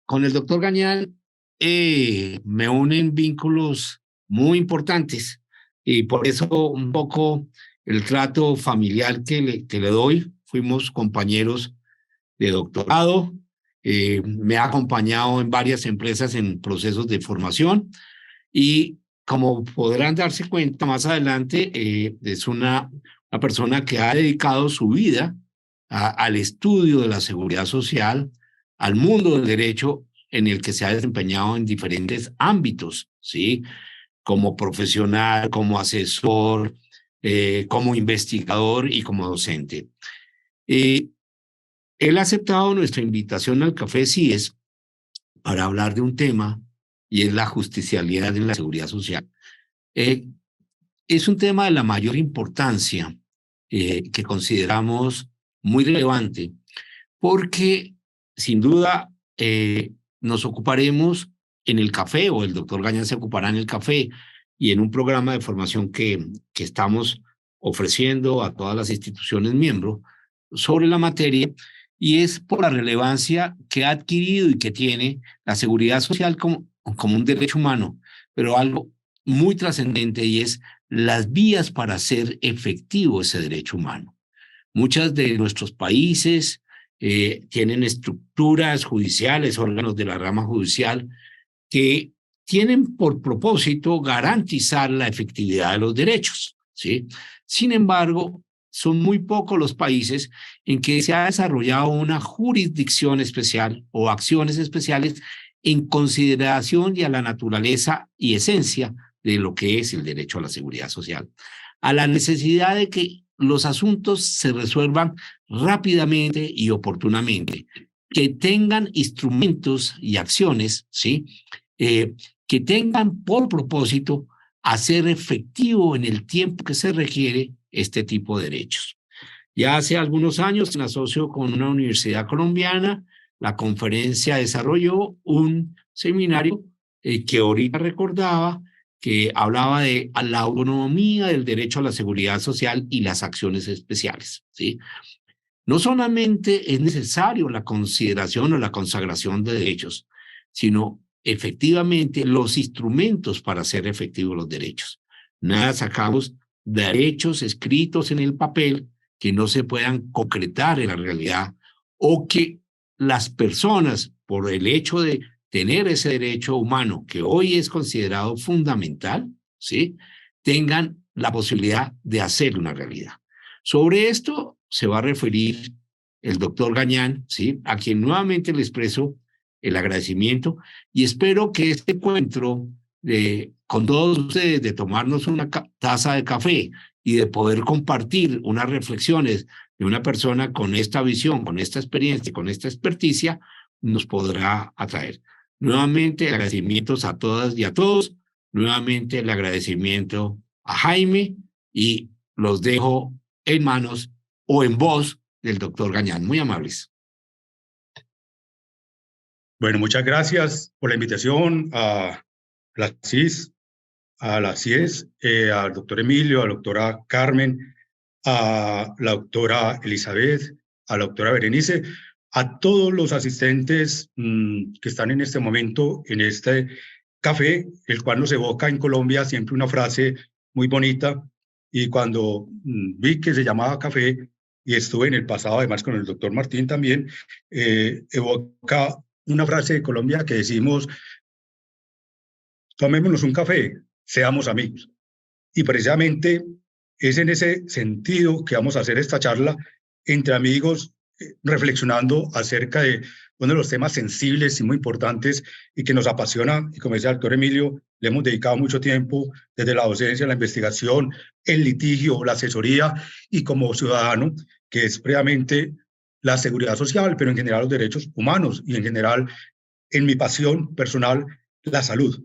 Con el doctor Gañán me unen vínculos muy importantes y por eso un poco el trato familiar que le doy. Fuimos compañeros de doctorado, me ha acompañado en varias empresas en procesos de formación y como podrán darse cuenta más adelante, es una persona que ha dedicado su vida al estudio de la seguridad social, al mundo del derecho en el que se ha desempeñado en diferentes ámbitos, ¿sí? Como profesional, como asesor, como investigador y como docente. Eh, Él ha aceptado nuestra invitación al Café CIES para hablar de un tema y es la justicialidad en la seguridad social. Eh, es un tema de la mayor importancia que consideramos muy relevante porque sin duda nos ocuparemos en el café o el doctor Gañán se ocupará en el café y en un programa de formación que estamos ofreciendo a todas las instituciones miembros sobre la materia y es por la relevancia que ha adquirido y que tiene la seguridad social como un derecho humano, pero algo muy trascendente y es las vías para hacer efectivo ese derecho humano. Muchas de nuestros países tienen estructuras judiciales, órganos de la rama judicial, que tienen por propósito garantizar la efectividad de los derechos, ¿sí? Sin embargo, son muy pocos los países en que se ha desarrollado una jurisdicción especial o acciones especiales en consideración y a la naturaleza y esencia de lo que es el derecho a la seguridad social, a la necesidad de que los asuntos se resuelvan rápidamente y oportunamente, que tengan instrumentos y acciones, ¿sí? eh, que tengan por propósito hacer efectivo en el tiempo que se requiere este tipo de derechos. Ya hace algunos años, en asocio con una universidad colombiana, la conferencia desarrolló un seminario que ahorita recordaba, que hablaba de la autonomía del derecho a la seguridad social y las acciones especiales, ¿sí? No solamente es necesario la consideración o la consagración de derechos, sino efectivamente los instrumentos para hacer efectivos los derechos. Nada sacamos derechos escritos en el papel que no se puedan concretar en la realidad o que las personas, por el hecho de tener ese derecho humano que hoy es considerado fundamental, ¿sí? Tengan la posibilidad de hacer una realidad. Sobre esto se va a referir el doctor Gañán, ¿sí? A quien nuevamente le expreso el agradecimiento y espero que este encuentro con todos ustedes de tomarnos una taza de café y de poder compartir unas reflexiones de una persona con esta visión, con esta experiencia, con esta experticia, nos podrá atraer. Nuevamente, agradecimientos a todas y a todos. Nuevamente, el agradecimiento a Jaime y los dejo en manos o en voz del doctor Gañán. Muy amables. Bueno, muchas gracias por la invitación a la CIS, a la CIES, al doctor Emilio, a la doctora Carmen, a la doctora Elizabeth, a la doctora Berenice, a todos los asistentes que están en este momento en este café, el cual nos evoca en Colombia siempre una frase muy bonita. Y cuando vi que se llamaba café, y estuve en el pasado además con el doctor Martín también, evoca una frase de Colombia que decimos: tomémonos un café, seamos amigos. Y precisamente es en ese sentido que vamos a hacer esta charla entre amigos, reflexionando acerca de uno de los temas sensibles y muy importantes y que nos apasiona. Y como decía el doctor Emilio, le hemos dedicado mucho tiempo desde la docencia, la investigación, el litigio, la asesoría y como ciudadano, que es previamente la seguridad social, pero en general los derechos humanos y en general, en mi pasión personal, la salud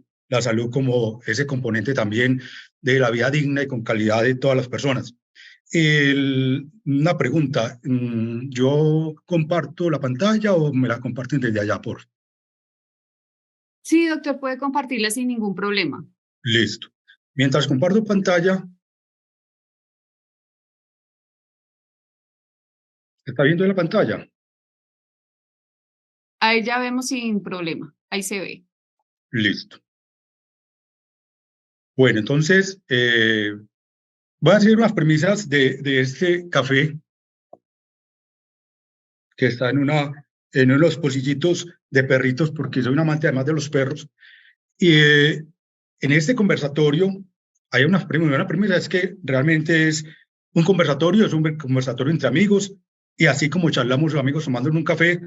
como ese componente también de la vida digna y con calidad de todas las personas. Una pregunta, ¿yo comparto la pantalla o me la comparten desde allá por? Sí, doctor, puede compartirla sin ningún problema. Listo. Mientras comparto pantalla, ¿se está viendo en la pantalla? Ahí ya vemos sin problema, ahí se ve. Listo. Bueno, entonces voy a decir unas premisas de este café que está en uno de los pocillitos de perritos, porque soy un amante además de los perros. Y en este conversatorio hay una premisa, es que realmente es un conversatorio entre amigos, y así como charlamos los amigos tomando en un café,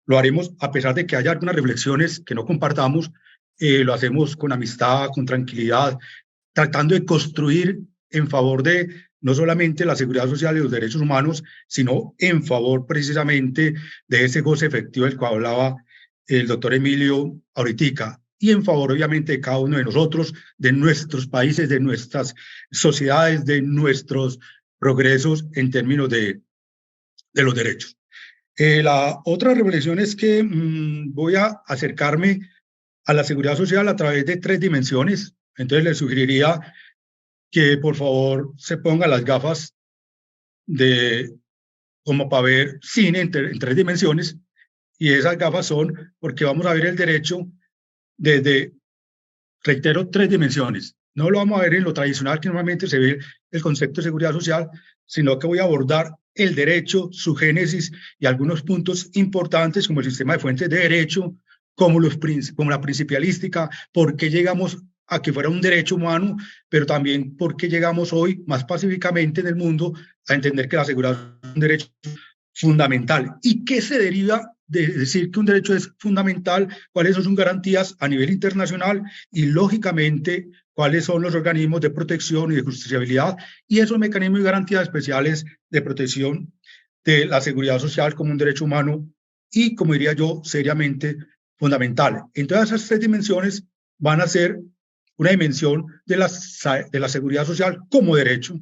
lo haremos a pesar de que haya algunas reflexiones que no compartamos, lo hacemos con amistad, con tranquilidad, tratando de construir en favor de no solamente la seguridad social y los derechos humanos, sino en favor precisamente de ese goce efectivo del que hablaba el doctor Emilio ahorita, y en favor obviamente de cada uno de nosotros, de nuestros países, de nuestras sociedades, de nuestros progresos en términos de los derechos. La otra reflexión es que voy a acercarme a la seguridad social a través de 3 dimensiones. Entonces les sugeriría que por favor se pongan las gafas como para ver cine en 3 dimensiones, y esas gafas son porque vamos a ver el derecho desde, reitero, 3 dimensiones. No lo vamos a ver en lo tradicional que normalmente se ve el concepto de seguridad social, sino que voy a abordar el derecho, su génesis y algunos puntos importantes como el sistema de fuentes de derecho, como la principialística, por qué llegamos a que fuera un derecho humano, pero también por qué llegamos hoy más pacíficamente en el mundo a entender que la seguridad es un derecho fundamental. ¿Y qué se deriva de decir que un derecho es fundamental? ¿Cuáles son sus garantías a nivel internacional? Y lógicamente, ¿cuáles son los organismos de protección y de justiciabilidad y esos mecanismos y garantías especiales de protección de la seguridad social como un derecho humano y, como diría yo, seriamente fundamental? Entonces, esas 3 dimensiones van a ser una dimensión de la seguridad social como derecho,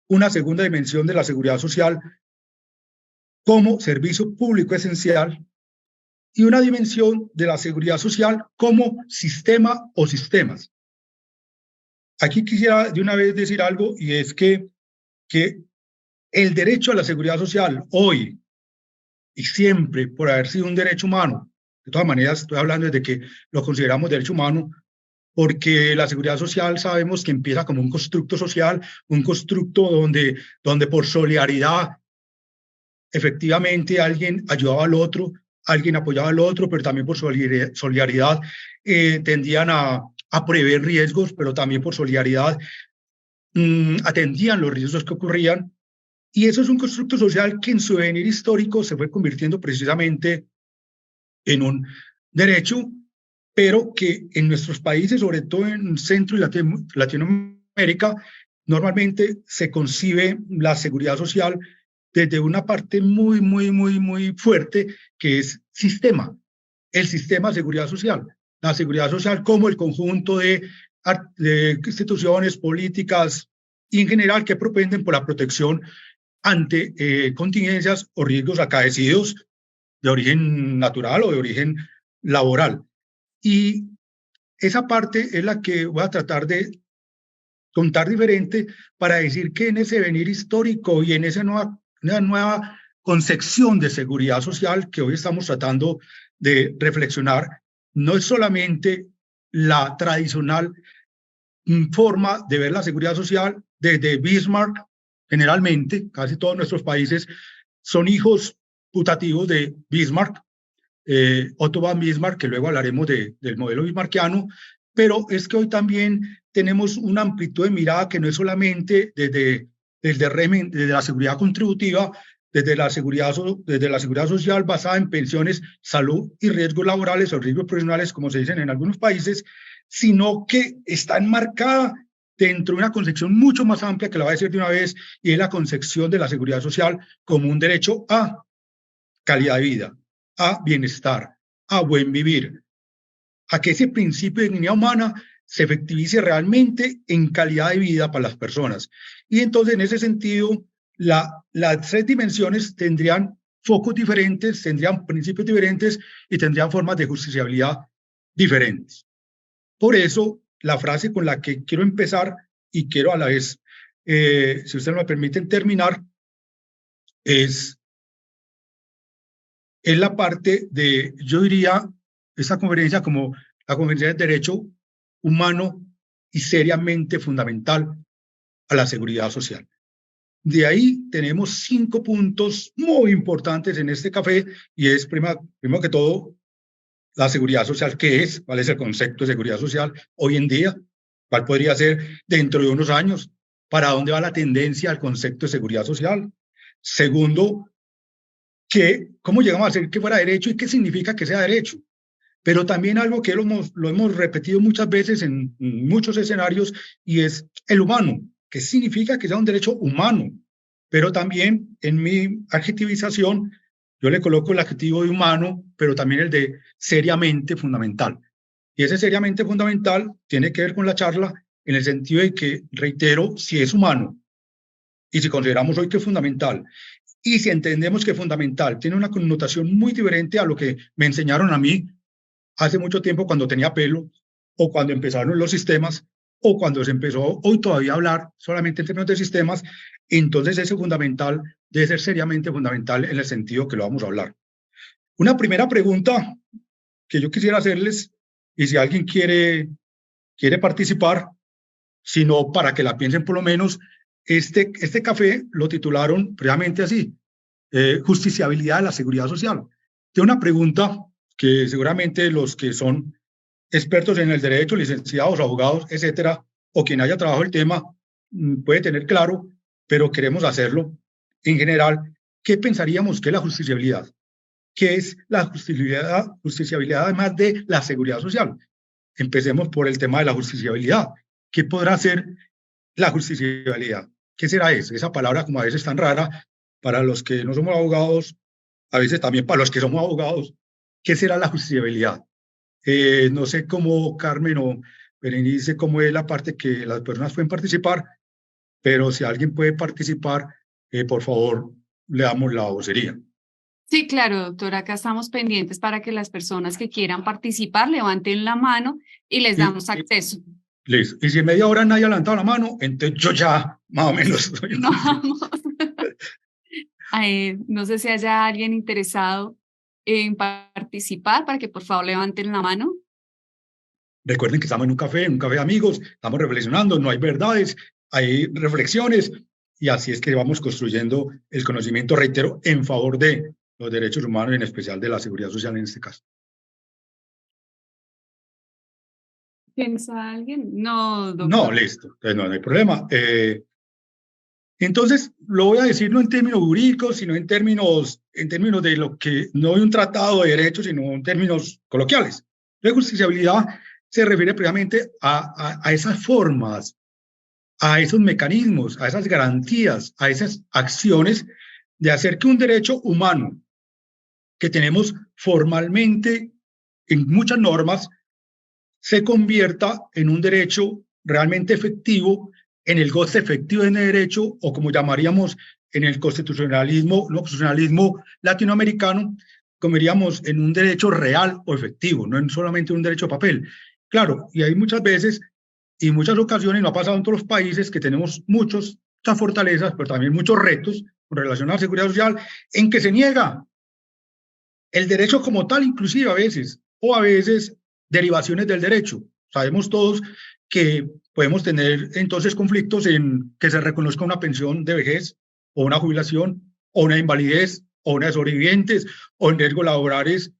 una segunda dimensión de la seguridad social como servicio público esencial, y una dimensión de la seguridad social como sistema o sistemas. Aquí quisiera de una vez decir algo, y es que el derecho a la seguridad social hoy y siempre, por haber sido un derecho humano, de todas maneras estoy hablando desde que lo consideramos derecho humano, porque la seguridad social sabemos que empieza como un constructo social, un constructo donde por solidaridad efectivamente alguien ayudaba al otro, alguien apoyaba al otro, pero también por solidaridad tendían a prever riesgos, pero también por solidaridad atendían los riesgos que ocurrían. Y eso es un constructo social que en su devenir histórico se fue convirtiendo precisamente en un derecho, pero que en nuestros países, sobre todo en Centro y Latinoamérica, normalmente se concibe la seguridad social desde una parte muy fuerte, que es el sistema de seguridad social. La seguridad social como el conjunto de instituciones políticas y en general que propenden por la protección ante contingencias o riesgos acaecidos de origen natural o de origen laboral. Y esa parte es la que voy a tratar de contar diferente para decir que en ese venir histórico y en esa nueva concepción de seguridad social que hoy estamos tratando de reflexionar, no es solamente la tradicional forma de ver la seguridad social desde Bismarck. Generalmente, casi todos nuestros países son hijos putativos de Bismarck, Otto von Bismarck, que luego hablaremos del modelo bismarckiano, pero es que hoy también tenemos una amplitud de mirada que no es solamente desde la seguridad contributiva, desde la seguridad social basada en pensiones, salud y riesgos laborales o riesgos profesionales, como se dicen en algunos países, sino que está enmarcada dentro de una concepción mucho más amplia, que la voy a decir de una vez, y es la concepción de la seguridad social como un derecho a calidad de vida, a bienestar, a buen vivir, a que ese principio de dignidad humana se efectivice realmente en calidad de vida para las personas. Y entonces, en ese sentido, las 3 dimensiones tendrían focos diferentes, tendrían principios diferentes y tendrían formas de justiciabilidad diferentes. Por eso, la frase con la que quiero empezar y quiero a la vez, si ustedes me permiten terminar, es es la parte de, yo diría, esta conferencia como la conferencia del derecho humano y seriamente fundamental a la seguridad social. De ahí tenemos 5 puntos muy importantes en este café y es, primero que todo, la seguridad social. ¿Qué es? ¿Cuál es el concepto de seguridad social hoy en día? ¿Cuál podría ser dentro de unos años? ¿Para dónde va la tendencia al concepto de seguridad social? Segundo, ¿cómo llegamos a hacer que fuera derecho y qué significa que sea derecho? Pero también algo que lo hemos repetido muchas veces en muchos escenarios y es el humano, que significa que sea un derecho humano. Pero también en mi adjetivización yo le coloco el adjetivo de humano, pero también el de seriamente fundamental. Y ese seriamente fundamental tiene que ver con la charla en el sentido de que, reitero, si es humano y si consideramos hoy que es fundamental y si entendemos que fundamental tiene una connotación muy diferente a lo que me enseñaron a mí hace mucho tiempo cuando tenía pelo, o cuando empezaron los sistemas, o cuando se empezó hoy todavía a hablar solamente en términos de sistemas, entonces ese fundamental debe ser seriamente fundamental en el sentido que lo vamos a hablar. Una primera pregunta que yo quisiera hacerles, y si alguien quiere participar, sino para que la piensen por lo menos, este café lo titularon precisamente así, justiciabilidad de la seguridad social. Tengo una pregunta que seguramente los que son expertos en el derecho, licenciados, abogados, etcétera, o quien haya trabajado el tema, puede tener claro, pero queremos hacerlo. En general, ¿qué pensaríamos que es la justiciabilidad? ¿Qué es la justiciabilidad además de la seguridad social? Empecemos por el tema de la justiciabilidad. ¿Qué podrá ser la justiciabilidad? ¿Qué será eso? Esa palabra como a veces tan rara para los que no somos abogados, a veces también para los que somos abogados. ¿Qué será la justiciabilidad? No sé cómo Carmen o Berenice, cómo es la parte que las personas pueden participar, pero si alguien puede participar, por favor, le damos la vocería. Sí, claro, doctora, acá estamos pendientes para que las personas que quieran participar levanten la mano y les damos acceso. Listo. Y si en media hora nadie ha levantado la mano, entonces yo ya más o menos estoy. No, no sé si haya alguien interesado en participar para que por favor levanten la mano. Recuerden que estamos en un café de amigos, estamos reflexionando, no hay verdades, hay reflexiones y así es que vamos construyendo el conocimiento, reitero, en favor de los derechos humanos y en especial de la seguridad social en este caso. ¿Piensa alguien? No, doctor. No, listo, entonces no hay problema. Entonces, lo voy a decir no en términos jurídicos, sino en términos de lo que no hay un tratado de derechos, sino en términos coloquiales. La justiciabilidad se refiere precisamente a esas formas, a esos mecanismos, a esas garantías, a esas acciones de hacer que un derecho humano que tenemos formalmente en muchas normas se convierta en un derecho realmente efectivo, en el goce efectivo de ese derecho, o como llamaríamos en el constitucionalismo latinoamericano, como diríamos, en un derecho real o efectivo, no en solamente un derecho de papel. Claro, y hay muchas veces y muchas ocasiones, no ha pasado en todos los países, que tenemos muchas fortalezas, pero también muchos retos con relación a la seguridad social, en que se niega el derecho como tal, inclusive a veces, o a veces derivaciones del derecho. Sabemos todos que podemos tener entonces conflictos en que se reconozca una pensión de vejez, o una jubilación, o una invalidez, o una de sobrevivientes, o en riesgos laborales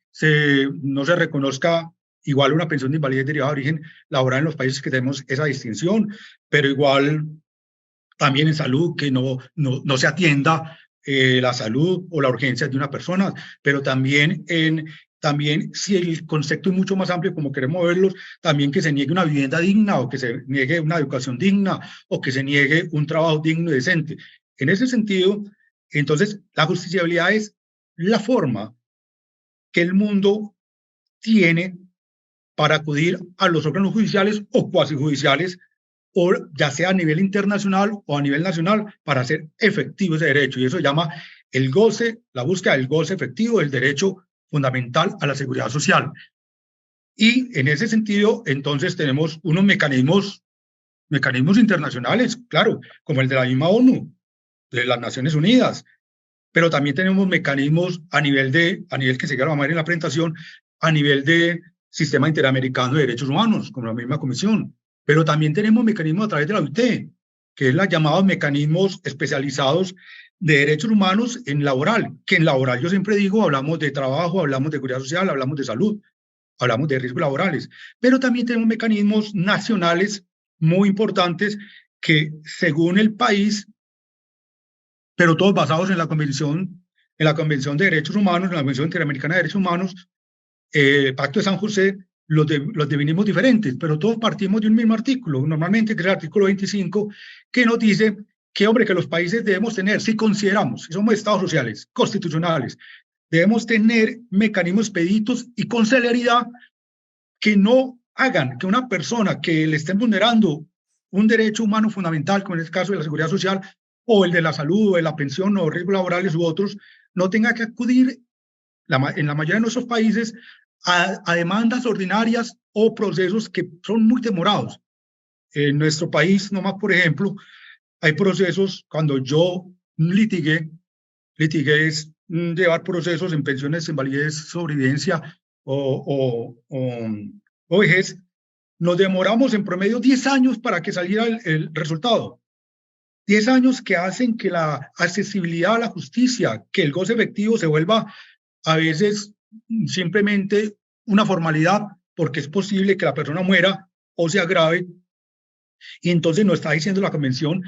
no se reconozca igual una pensión de invalidez derivada de origen laboral en los países que tenemos esa distinción, pero igual también en salud, que no se atienda la salud o la urgencia de una persona, pero también si el concepto es mucho más amplio, como queremos verlos, también que se niegue una vivienda digna, o que se niegue una educación digna, o que se niegue un trabajo digno y decente. En ese sentido, entonces, la justiciabilidad es la forma que el mundo tiene para acudir a los órganos judiciales o cuasi judiciales, o ya sea a nivel internacional o a nivel nacional, para hacer efectivo ese derecho. Y eso se llama el goce, la búsqueda del goce efectivo del derecho fundamental a la seguridad social. Y en ese sentido, entonces, tenemos unos mecanismos internacionales, claro, como el de la misma ONU, de las Naciones Unidas, pero también tenemos mecanismos a nivel que se llama en la presentación, a nivel de Sistema Interamericano de Derechos Humanos, con la misma comisión, pero también tenemos mecanismos a través de la OIT, que es los llamados mecanismos especializados de derechos humanos en laboral, que en laboral yo siempre digo, hablamos de trabajo, hablamos de seguridad social, hablamos de salud, hablamos de riesgos laborales, pero también tenemos mecanismos nacionales muy importantes que según el país, pero todos basados en la Convención de Derechos Humanos, en la Convención Interamericana de Derechos Humanos, Pacto de San José, los definimos diferentes, pero todos partimos de un mismo artículo, normalmente que es el artículo 25, que nos dice que, hombre, que los países debemos tener, si consideramos, si somos estados sociales, constitucionales, debemos tener mecanismos expeditos y con celeridad que no hagan que una persona que le estén vulnerando un derecho humano fundamental, como en el caso de la seguridad social, o el de la salud, o de la pensión, o riesgos laborales u otros, no tenga que acudir, en la mayoría de nuestros países, a demandas ordinarias o procesos que son muy demorados. En nuestro país, nomás por ejemplo, hay procesos, cuando yo litigué es llevar procesos en pensiones, invalidez, sobrevivencia o vejez, nos demoramos en promedio 10 años para que saliera el resultado. 10 años que hacen que la accesibilidad a la justicia, que el goce efectivo se vuelva a veces simplemente una formalidad, porque es posible que la persona muera o se agrave. Y entonces nos está diciendo la Convención,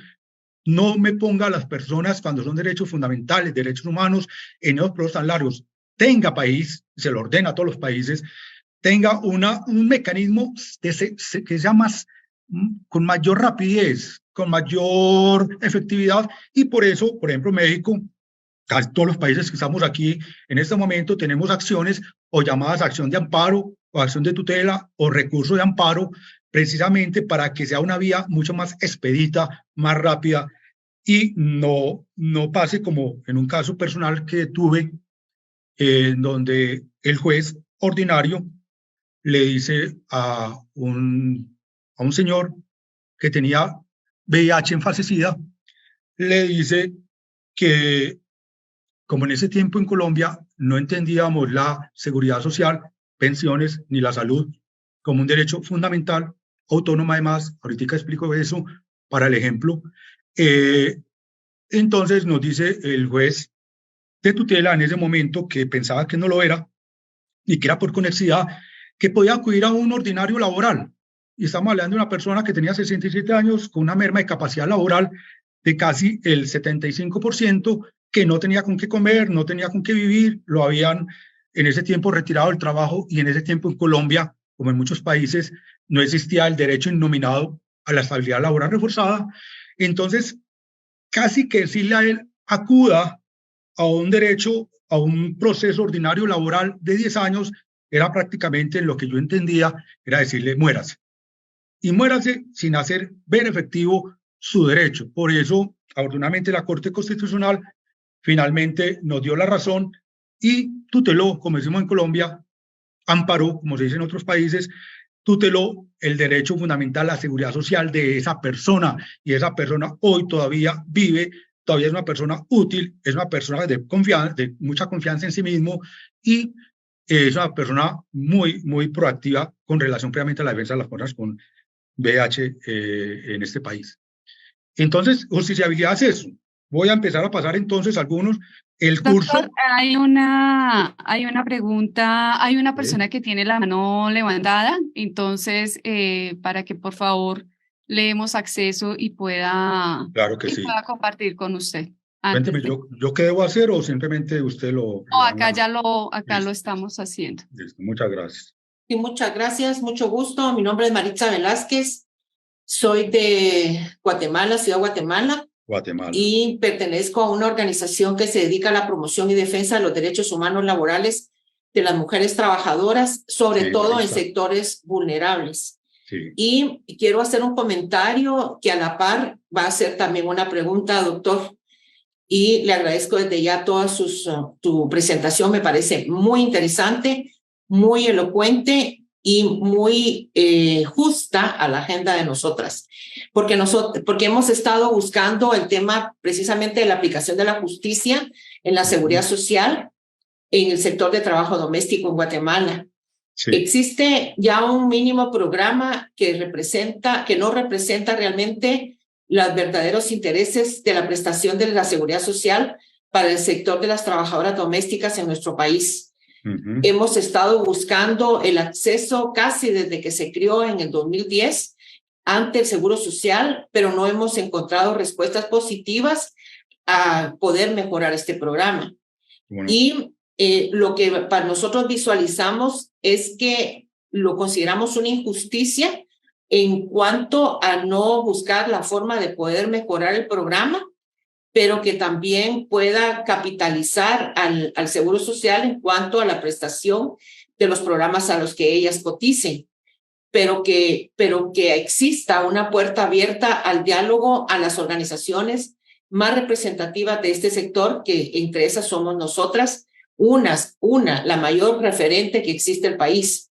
no me ponga a las personas cuando son derechos fundamentales, derechos humanos, en esos procesos tan largos. Tenga país, se lo ordena a todos los países, tenga un mecanismo que sea con mayor rapidez, con mayor efectividad, y por eso, por ejemplo, México, casi todos los países que estamos aquí en este momento tenemos acciones o llamadas acción de amparo o acción de tutela o recurso de amparo, precisamente para que sea una vía mucho más expedita, más rápida y no pase como en un caso personal que tuve, donde el juez ordinario le dice a un señor que tenía VIH en fase SIDA, le dice que como en ese tiempo en Colombia no entendíamos la seguridad social, pensiones ni la salud como un derecho fundamental, autónomo además, ahorita explico eso para el ejemplo, entonces nos dice el juez de tutela en ese momento, que pensaba que no lo era y que era por conexidad, que podía acudir a un ordinario laboral. Y estamos hablando de una persona que tenía 67 años con una merma de capacidad laboral de casi el 75%, que no tenía con qué comer, no tenía con qué vivir, lo habían en ese tiempo retirado del trabajo, y en ese tiempo en Colombia, como en muchos países, no existía el derecho innominado a la estabilidad laboral reforzada. Entonces, casi que decirle a él, acuda a un derecho, a un proceso ordinario laboral de 10 años, era prácticamente lo que yo entendía, era decirle, muérase. Y muérase sin hacer ver efectivo su derecho. Por eso, afortunadamente, la Corte Constitucional finalmente nos dio la razón y tuteló, como decimos en Colombia, amparó, como se dice en otros países, tuteló el derecho fundamental a la seguridad social de esa persona, y esa persona hoy todavía vive, todavía es una persona útil, es una persona de mucha confianza en sí mismo, y es una persona muy proactiva con relación previamente a la defensa de las personas con VIH en este país. Entonces, justiciabilidad es eso. Voy a empezar a pasar entonces algunos. El curso. Doctor, hay una pregunta, hay una persona que tiene la mano levantada, entonces para que por favor le demos acceso y pueda, claro que sí, pueda compartir con usted. Cuénteme, ¿yo qué debo hacer o simplemente usted lo...? No, acá lo estamos haciendo. Listo, muchas gracias. Sí, muchas gracias, mucho gusto. Mi nombre es Maritza Velázquez, soy de Guatemala, Ciudad Guatemala. Y pertenezco a una organización que se dedica a la promoción y defensa de los derechos humanos laborales de las mujeres trabajadoras, sobre todo en sectores vulnerables. Sí. Y quiero hacer un comentario que a la par va a ser también una pregunta, doctor. Y le agradezco desde ya toda tu presentación, me parece muy interesante, muy elocuente y muy justa a la agenda de nosotras, porque hemos estado buscando el tema precisamente de la aplicación de la justicia en la seguridad social en el sector de trabajo doméstico en Guatemala. Sí. Existe ya un mínimo programa que no representa realmente los verdaderos intereses de la prestación de la seguridad social para el sector de las trabajadoras domésticas en nuestro país. Hemos estado buscando el acceso casi desde que se creó en el 2010 ante el Seguro Social, pero no hemos encontrado respuestas positivas a poder mejorar este programa. Bueno. Y lo que para nosotros visualizamos es que lo consideramos una injusticia en cuanto a no buscar la forma de poder mejorar el programa, pero que también pueda capitalizar al Seguro Social en cuanto a la prestación de los programas a los que ellas coticen, pero que exista una puerta abierta al diálogo a las organizaciones más representativas de este sector, que entre esas somos nosotras, la mayor referente que existe en el país.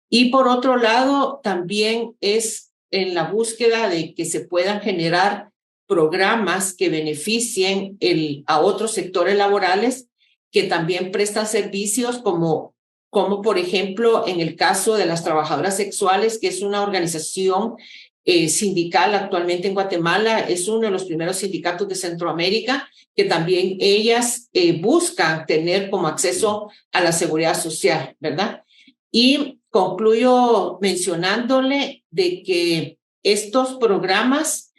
Y por otro lado, también es en la búsqueda de que se puedan generar programas que beneficien a otros sectores laborales que también prestan servicios como por ejemplo en el caso de las trabajadoras sexuales, que es una organización sindical actualmente en Guatemala, es uno de los primeros sindicatos de Centroamérica, que también ellas buscan tener como acceso a la seguridad social, ¿verdad? Y concluyo mencionándole de que estos programas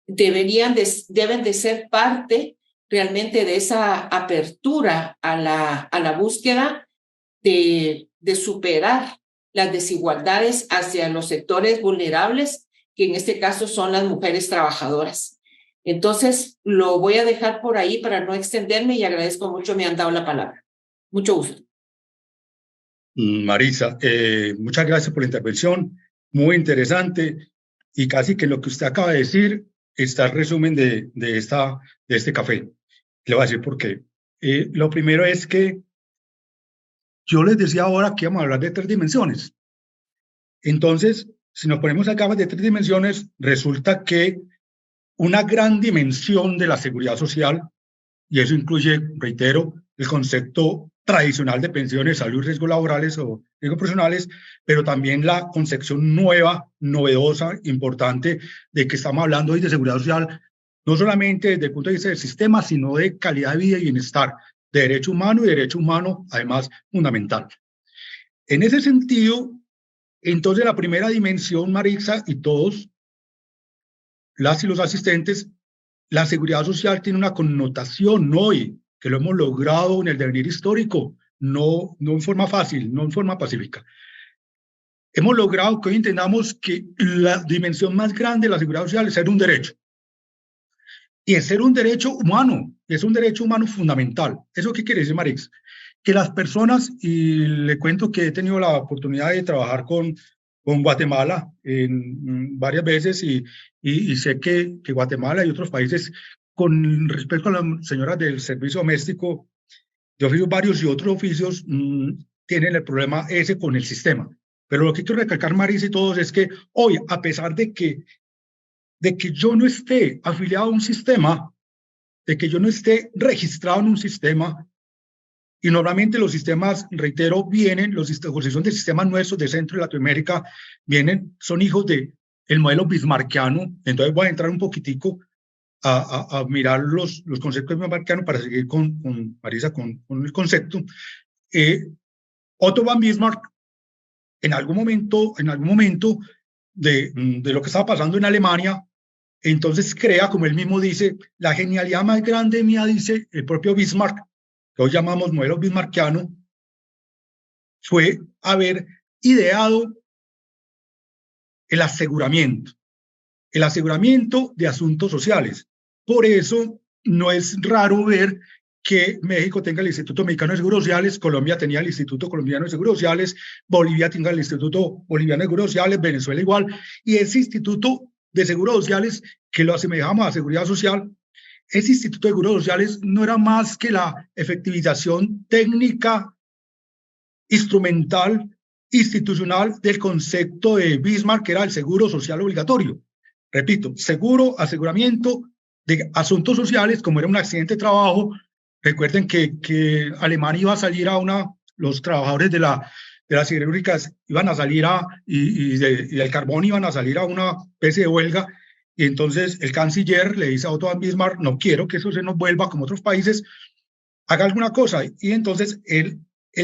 deben de ser parte realmente de esa apertura a la búsqueda de superar las desigualdades hacia los sectores vulnerables, que en este caso son las mujeres trabajadoras. Entonces, lo voy a dejar por ahí para no extenderme y agradezco mucho me han dado la palabra. Mucho gusto. Marisa, muchas gracias por la intervención, muy interesante, y casi que lo que usted acaba de decir está el resumen de este café. Le voy a decir por qué. Lo primero es que yo les decía ahora que íbamos a hablar de 3 dimensiones. Entonces, si nos ponemos acá de 3 dimensiones, resulta que una gran dimensión de la seguridad social, y eso incluye, reitero, el concepto tradicional de pensiones, salud, riesgos laborales o riesgos profesionales, pero también la concepción nueva, novedosa, importante, de que estamos hablando hoy de seguridad social, no solamente desde el punto de vista del sistema, sino de calidad de vida y bienestar, de derecho humano y derecho humano, además, fundamental. En ese sentido, entonces la primera dimensión, Marisa, y todos, las y los asistentes, la seguridad social tiene una connotación hoy, que lo hemos logrado en el devenir histórico, no en forma fácil, no en forma pacífica. Hemos logrado que hoy entendamos que la dimensión más grande de la seguridad social es ser un derecho. Y es ser un derecho humano, es un derecho humano fundamental. ¿Eso qué quiere decir, Marix? Que las personas, y le cuento que he tenido la oportunidad de trabajar con Guatemala varias veces y sé que Guatemala y otros países, con respecto a las señoras del servicio doméstico, de oficios varios y otros oficios, tienen el problema ese con el sistema. Pero lo que quiero recalcar, Marisa y todos, es que hoy, a pesar de que yo no esté afiliado a un sistema, de que yo no esté registrado en un sistema, y normalmente los sistemas, reitero, vienen, los son de sistemas nuestros de Centro y Latinoamérica, son hijos del modelo bismarckiano. Entonces voy a entrar un poquitico a mirar los conceptos bismarckianos para seguir con Marisa con el concepto. Otto von Bismarck, en algún momento de lo que estaba pasando en Alemania, entonces crea, como él mismo dice, la genialidad más grande mía, dice el propio Bismarck, que hoy llamamos modelo bismarckiano, fue haber ideado el aseguramiento de asuntos sociales. Por eso no es raro ver que México tenga el Instituto Mexicano de Seguros Sociales, Colombia tenía el Instituto Colombiano de Seguros Sociales, Bolivia tenga el Instituto Boliviano de Seguros Sociales, Venezuela igual, y ese Instituto de Seguros Sociales, que lo asemejamos a Seguridad Social, ese Instituto de Seguros Sociales no era más que la efectivización técnica, instrumental, institucional del concepto de Bismarck, que era el seguro social obligatorio. Repito, aseguramiento de asuntos sociales, como era un accidente de trabajo, Recuerden que Alemania iba a salir los trabajadores de las siderúrgicas iban a salir y del carbón iban a salir a una especie de huelga, y entonces el canciller le dice a Otto von Bismarck, no quiero que eso se nos vuelva como otros países, haga alguna cosa, y entonces él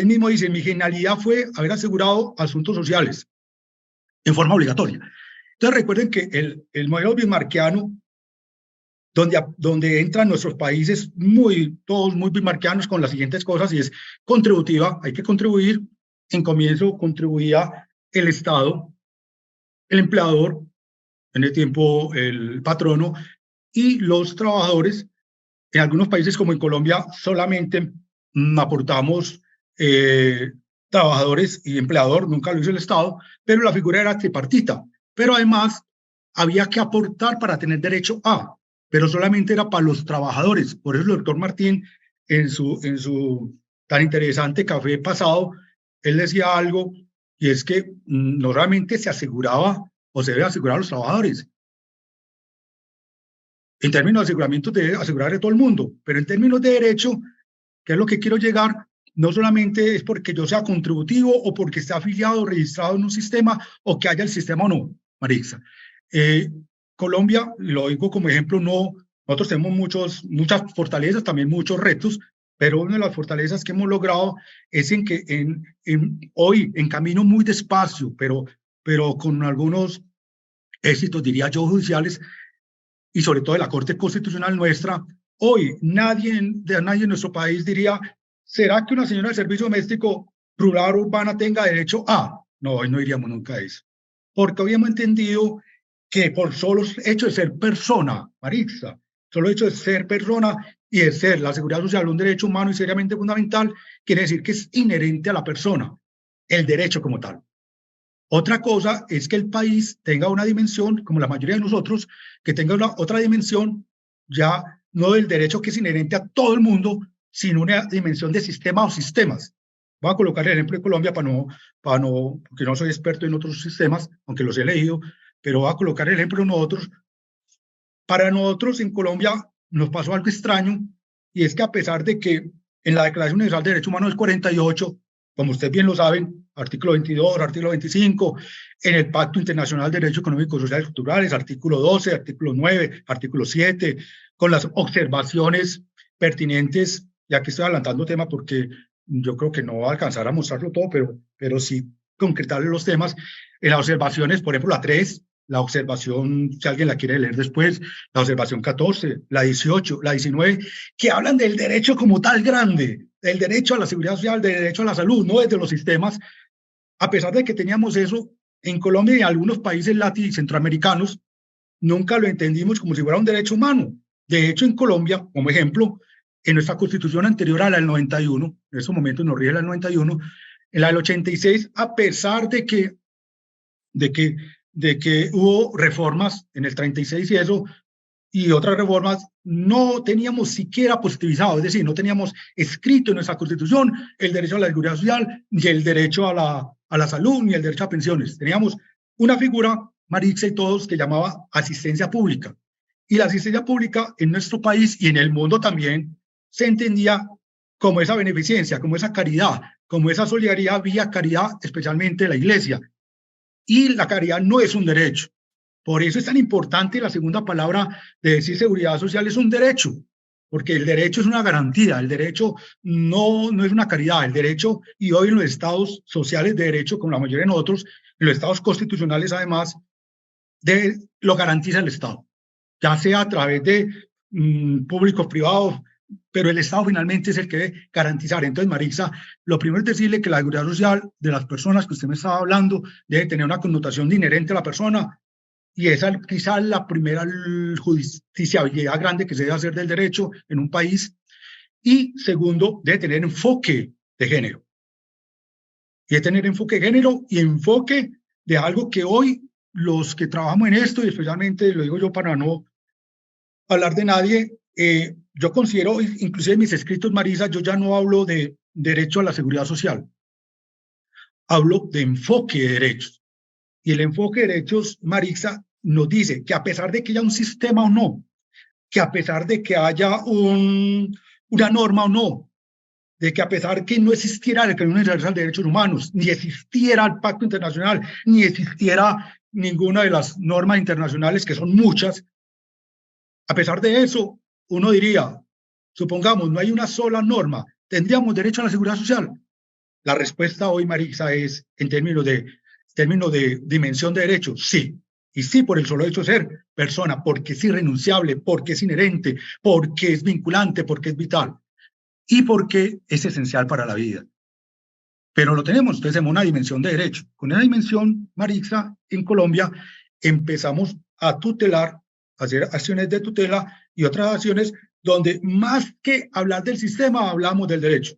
mismo dice, mi genialidad fue haber asegurado asuntos sociales en forma obligatoria. Entonces recuerden que el modelo bismarckiano, donde entran nuestros países todos muy bismarckianos con las siguientes cosas, y es contributiva, hay que contribuir. En comienzo contribuía el Estado, el empleador, en el tiempo el patrono, y los trabajadores. En algunos países como en Colombia solamente aportamos trabajadores y empleador, nunca lo hizo el Estado, pero la figura era tripartita. Pero además había que aportar para tener derecho a, pero solamente era para los trabajadores. Por eso el doctor Martín, en su tan interesante café pasado, él decía algo, y es que no realmente se aseguraba o se debe asegurar a los trabajadores. En términos de aseguramiento debe asegurar a todo el mundo, pero en términos de derecho, que es lo que quiero llegar, no solamente es porque yo sea contributivo o porque esté afiliado o registrado en un sistema o que haya el sistema o no, Marisa. Colombia, lo digo como ejemplo, nosotros tenemos muchas fortalezas, también muchos retos, pero una de las fortalezas que hemos logrado es en que hoy, en camino muy despacio, pero con algunos éxitos, diría yo, judiciales, y sobre todo de la Corte Constitucional nuestra, hoy nadie en nuestro país diría, ¿será que una señora de servicio doméstico rural urbana tenga derecho a? No, hoy no diríamos nunca eso, porque hoy hemos entendido que por solo hecho de ser persona, Maritza, solo hecho de ser persona y de ser la seguridad social un derecho humano y seriamente fundamental, quiere decir que es inherente a la persona, el derecho como tal. Otra cosa es que el país tenga una dimensión, como la mayoría de nosotros, que tenga otra dimensión, ya no del derecho que es inherente a todo el mundo, sino una dimensión de sistema o sistemas. Voy a colocar el ejemplo de Colombia porque no soy experto en otros sistemas, aunque los he leído, pero voy a colocar el ejemplo de nosotros. Para nosotros en Colombia nos pasó algo extraño, y es que a pesar de que en la Declaración Universal de Derechos Humanos del 48, como ustedes bien lo saben, artículo 22, artículo 25, en el Pacto Internacional de Derechos Económicos, Sociales y Culturales, artículo 12, artículo 9, artículo 7, con las observaciones pertinentes, ya que estoy adelantando tema porque yo creo que no va a alcanzar a mostrarlo todo, pero sí concretarle los temas. En las observaciones, por ejemplo, la 3, la observación, si alguien la quiere leer después, la observación 14, la 18, la 19, que hablan del derecho como tal grande, del derecho a la seguridad social, del derecho a la salud, no desde los sistemas. A pesar de que teníamos eso, en Colombia y en algunos países latino y centroamericanos, nunca lo entendimos como si fuera un derecho humano. De hecho, en Colombia, como ejemplo, en nuestra constitución anterior a la del 91, en esos momentos nos rige la del 91, en la del 86, a pesar de que hubo reformas en el 36 y eso, y otras reformas, no teníamos siquiera positivizado, es decir, no teníamos escrito en nuestra Constitución el derecho a la seguridad social, ni el derecho a la salud, ni el derecho a pensiones. Teníamos una figura, Maritza y todos, que llamaba asistencia pública. Y la asistencia pública en nuestro país y en el mundo también se entendía como esa beneficencia, como esa caridad, como esa solidaridad vía caridad, especialmente la Iglesia. Y la caridad no es un derecho. Por eso es tan importante la segunda palabra de decir seguridad social, es un derecho, porque el derecho es una garantía, el derecho no es una caridad, el derecho, y hoy en los estados sociales de derecho, como la mayoría de nosotros, en los estados constitucionales además, lo garantiza el Estado, ya sea a través de públicos, privados, pero el Estado finalmente es el que debe garantizar. Entonces, Maritza, lo primero es decirle que la seguridad social de las personas que usted me estaba hablando debe tener una connotación de inherente a la persona, y esa quizás la primera justiciabilidad grande que se debe hacer del derecho en un país. Y segundo, debe tener enfoque de género. Y debe tener enfoque de género y enfoque de algo que hoy los que trabajamos en esto, y especialmente lo digo yo para no hablar de nadie, yo considero, inclusive en mis escritos, Marisa, yo ya no hablo de derecho a la seguridad social, hablo de enfoque de derechos. Y el enfoque de derechos, Maritza, nos dice que a pesar de que haya un sistema o no, que a pesar de que haya un una norma o no, de que a pesar que no existiera la Declaración Universal de Derechos Humanos, ni existiera el Pacto Internacional, ni existiera ninguna de las normas internacionales, que son muchas, a pesar de eso, uno diría, supongamos, no hay una sola norma, ¿tendríamos derecho a la seguridad social? La respuesta hoy, Marisa, es en términos de dimensión de derechos, sí. Y sí, por el solo hecho de ser persona, porque es irrenunciable, porque es inherente, porque es vinculante, porque es vital y porque es esencial para la vida. Pero lo tenemos, entonces tenemos una dimensión de derecho. Con esa dimensión, Marisa, en Colombia empezamos a tutelar, a hacer acciones de tutela y otras acciones donde más que hablar del sistema, hablamos del derecho.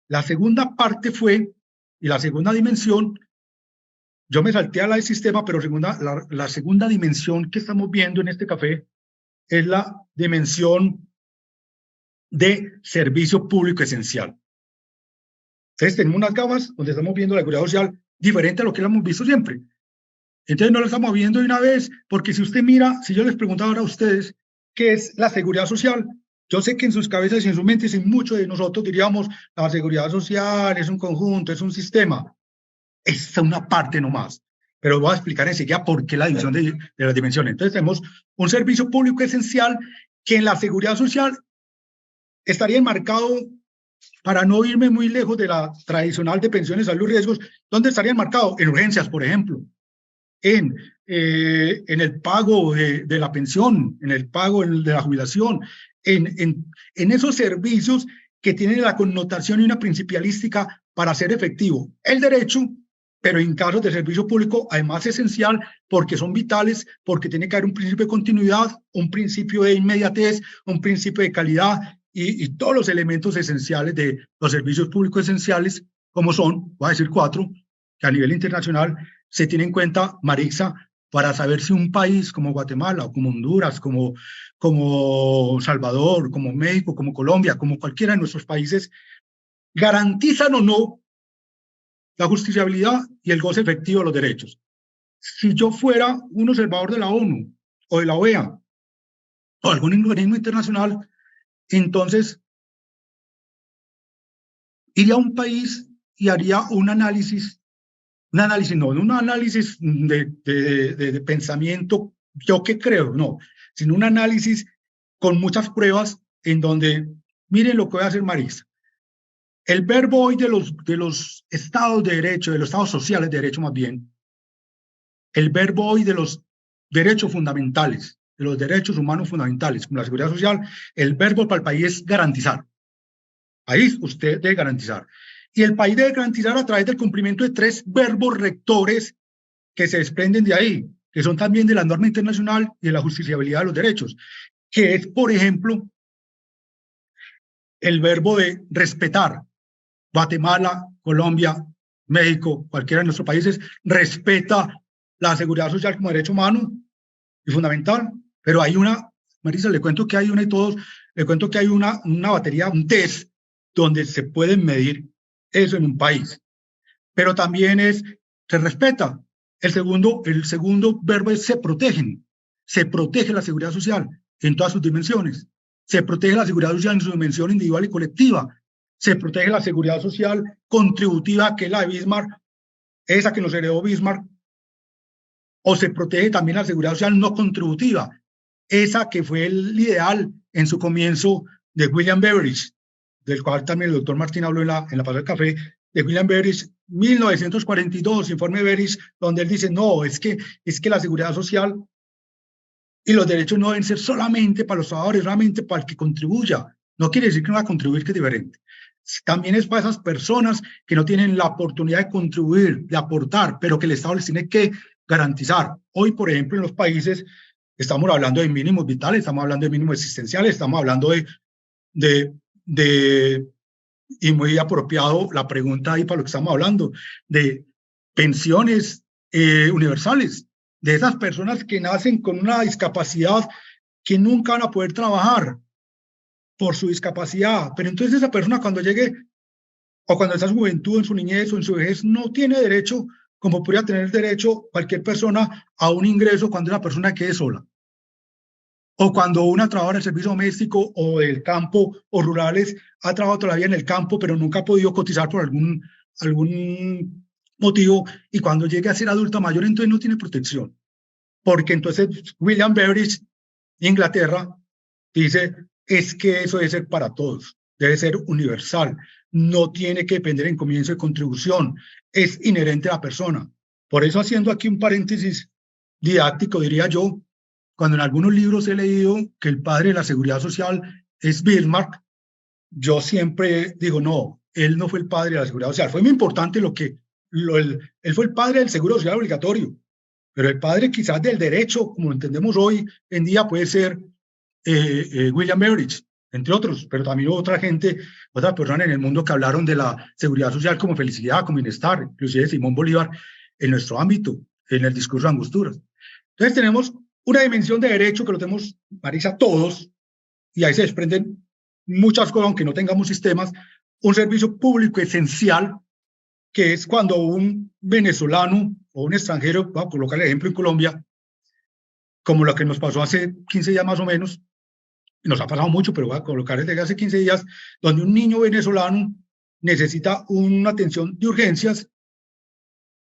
La segunda parte fue, y la segunda dimensión, yo me salté a la del sistema, pero la segunda dimensión que estamos viendo en este café es la dimensión de servicio público esencial. Entonces tenemos unas gafas donde estamos viendo la seguridad social diferente a lo que la hemos visto siempre. Entonces no lo estamos viendo de una vez, porque si usted mira, si yo les preguntaba ahora a ustedes qué es la seguridad social, yo sé que en sus cabezas y en sus mentes y muchos de nosotros diríamos la seguridad social es un conjunto, es un sistema. Es una parte nomás, pero voy a explicar enseguida por qué la división de las dimensiones. Entonces tenemos un servicio público esencial que en la seguridad social estaría enmarcado, para no irme muy lejos de la tradicional de pensiones, salud y riesgos, ¿dónde estaría enmarcado? En urgencias, por ejemplo, en el pago de la pensión, en el pago de la jubilación, en esos servicios que tienen la connotación y una principialística para ser efectivo el derecho, pero en casos de servicio público, además esencial, porque son vitales, porque tiene que haber un principio de continuidad, un principio de inmediatez, un principio de calidad y todos los elementos esenciales de los servicios públicos esenciales, como son, voy a decir 4, que a nivel internacional se tiene en cuenta, Marisa, para saber si un país como Guatemala, o como Honduras, como Salvador, como México, como Colombia, como cualquiera de nuestros países, garantizan o no la justiciabilidad y el goce efectivo de los derechos. Si yo fuera un observador de la ONU o de la OEA o algún organismo internacional, entonces iría a un país y haría un análisis de pensamiento, yo qué creo, no, sino un análisis con muchas pruebas en donde, miren lo que voy a hacer Marisa. El verbo hoy de los estados de derecho, de los estados sociales de derecho más bien, el verbo hoy de los derechos fundamentales, de los derechos humanos fundamentales, como la seguridad social, el verbo para el país es garantizar. Ahí usted debe garantizar. Y el país debe garantizar a través del cumplimiento de 3 verbos rectores que se desprenden de ahí, que son también de la norma internacional y de la justiciabilidad de los derechos, que es, por ejemplo, el verbo de respetar. Guatemala, Colombia, México, cualquiera de nuestros países, respeta la seguridad social como derecho humano y fundamental, pero hay una, Marisa, le cuento que hay una y todos, le cuento que hay una batería, un test, donde se pueden medir eso en un país, pero también se respeta. El segundo verbo es se protegen, se protege la seguridad social en todas sus dimensiones, se protege la seguridad social en su dimensión individual y colectiva, se protege la seguridad social contributiva, que es la de Bismarck, esa que nos heredó Bismarck, o se protege también la seguridad social no contributiva, esa que fue el ideal en su comienzo de William Beveridge, del cual también el doctor Martín habló en la pasada del café, de William Beveridge, 1942, informe Beveridge, donde él dice, no, es que la seguridad social y los derechos no deben ser solamente para los trabajadores, solamente para el que contribuya. No quiere decir que no va a contribuir, que es diferente. También es para esas personas que no tienen la oportunidad de contribuir, de aportar, pero que el Estado les tiene que garantizar. Hoy, por ejemplo, en los países estamos hablando de mínimos vitales, estamos hablando de mínimos existenciales, estamos hablando y muy apropiado la pregunta ahí para lo que estamos hablando, de pensiones universales, de esas personas que nacen con una discapacidad que nunca van a poder trabajar por su discapacidad, pero entonces esa persona cuando llegue, o cuando está en su juventud, en su niñez o en su vejez, no tiene derecho, como podría tener derecho cualquier persona, a un ingreso cuando una persona quede sola, o cuando una trabajadora del servicio doméstico o del campo o rurales ha trabajado todavía en el campo, pero nunca ha podido cotizar por algún motivo, y cuando llegue a ser adulta mayor, entonces no tiene protección. Porque entonces William Beveridge, Inglaterra, dice, es que eso debe ser para todos, debe ser universal, no tiene que depender en comienzo de contribución, es inherente a la persona. Por eso, haciendo aquí un paréntesis didáctico, diría yo, cuando en algunos libros he leído que el padre de la seguridad social es Bismarck, yo siempre digo, no, él no fue el padre de la seguridad social. Fue muy importante él fue el padre del seguro social obligatorio, pero el padre quizás del derecho, como entendemos hoy en día, puede ser William Beveridge, entre otros, pero también hubo otras personas en el mundo que hablaron de la seguridad social como felicidad, como bienestar, inclusive Simón Bolívar en nuestro ámbito, en el discurso de Angosturas. Entonces tenemos una dimensión de derecho que lo tenemos, Marisa, todos, y ahí se desprenden muchas cosas, aunque no tengamos sistemas, un servicio público esencial, que es cuando un venezolano o un extranjero, voy a colocar el ejemplo en Colombia, como lo que nos pasó hace 15 días más o menos, nos ha pasado mucho, pero voy a colocar desde hace 15 días, donde un niño venezolano necesita una atención de urgencias,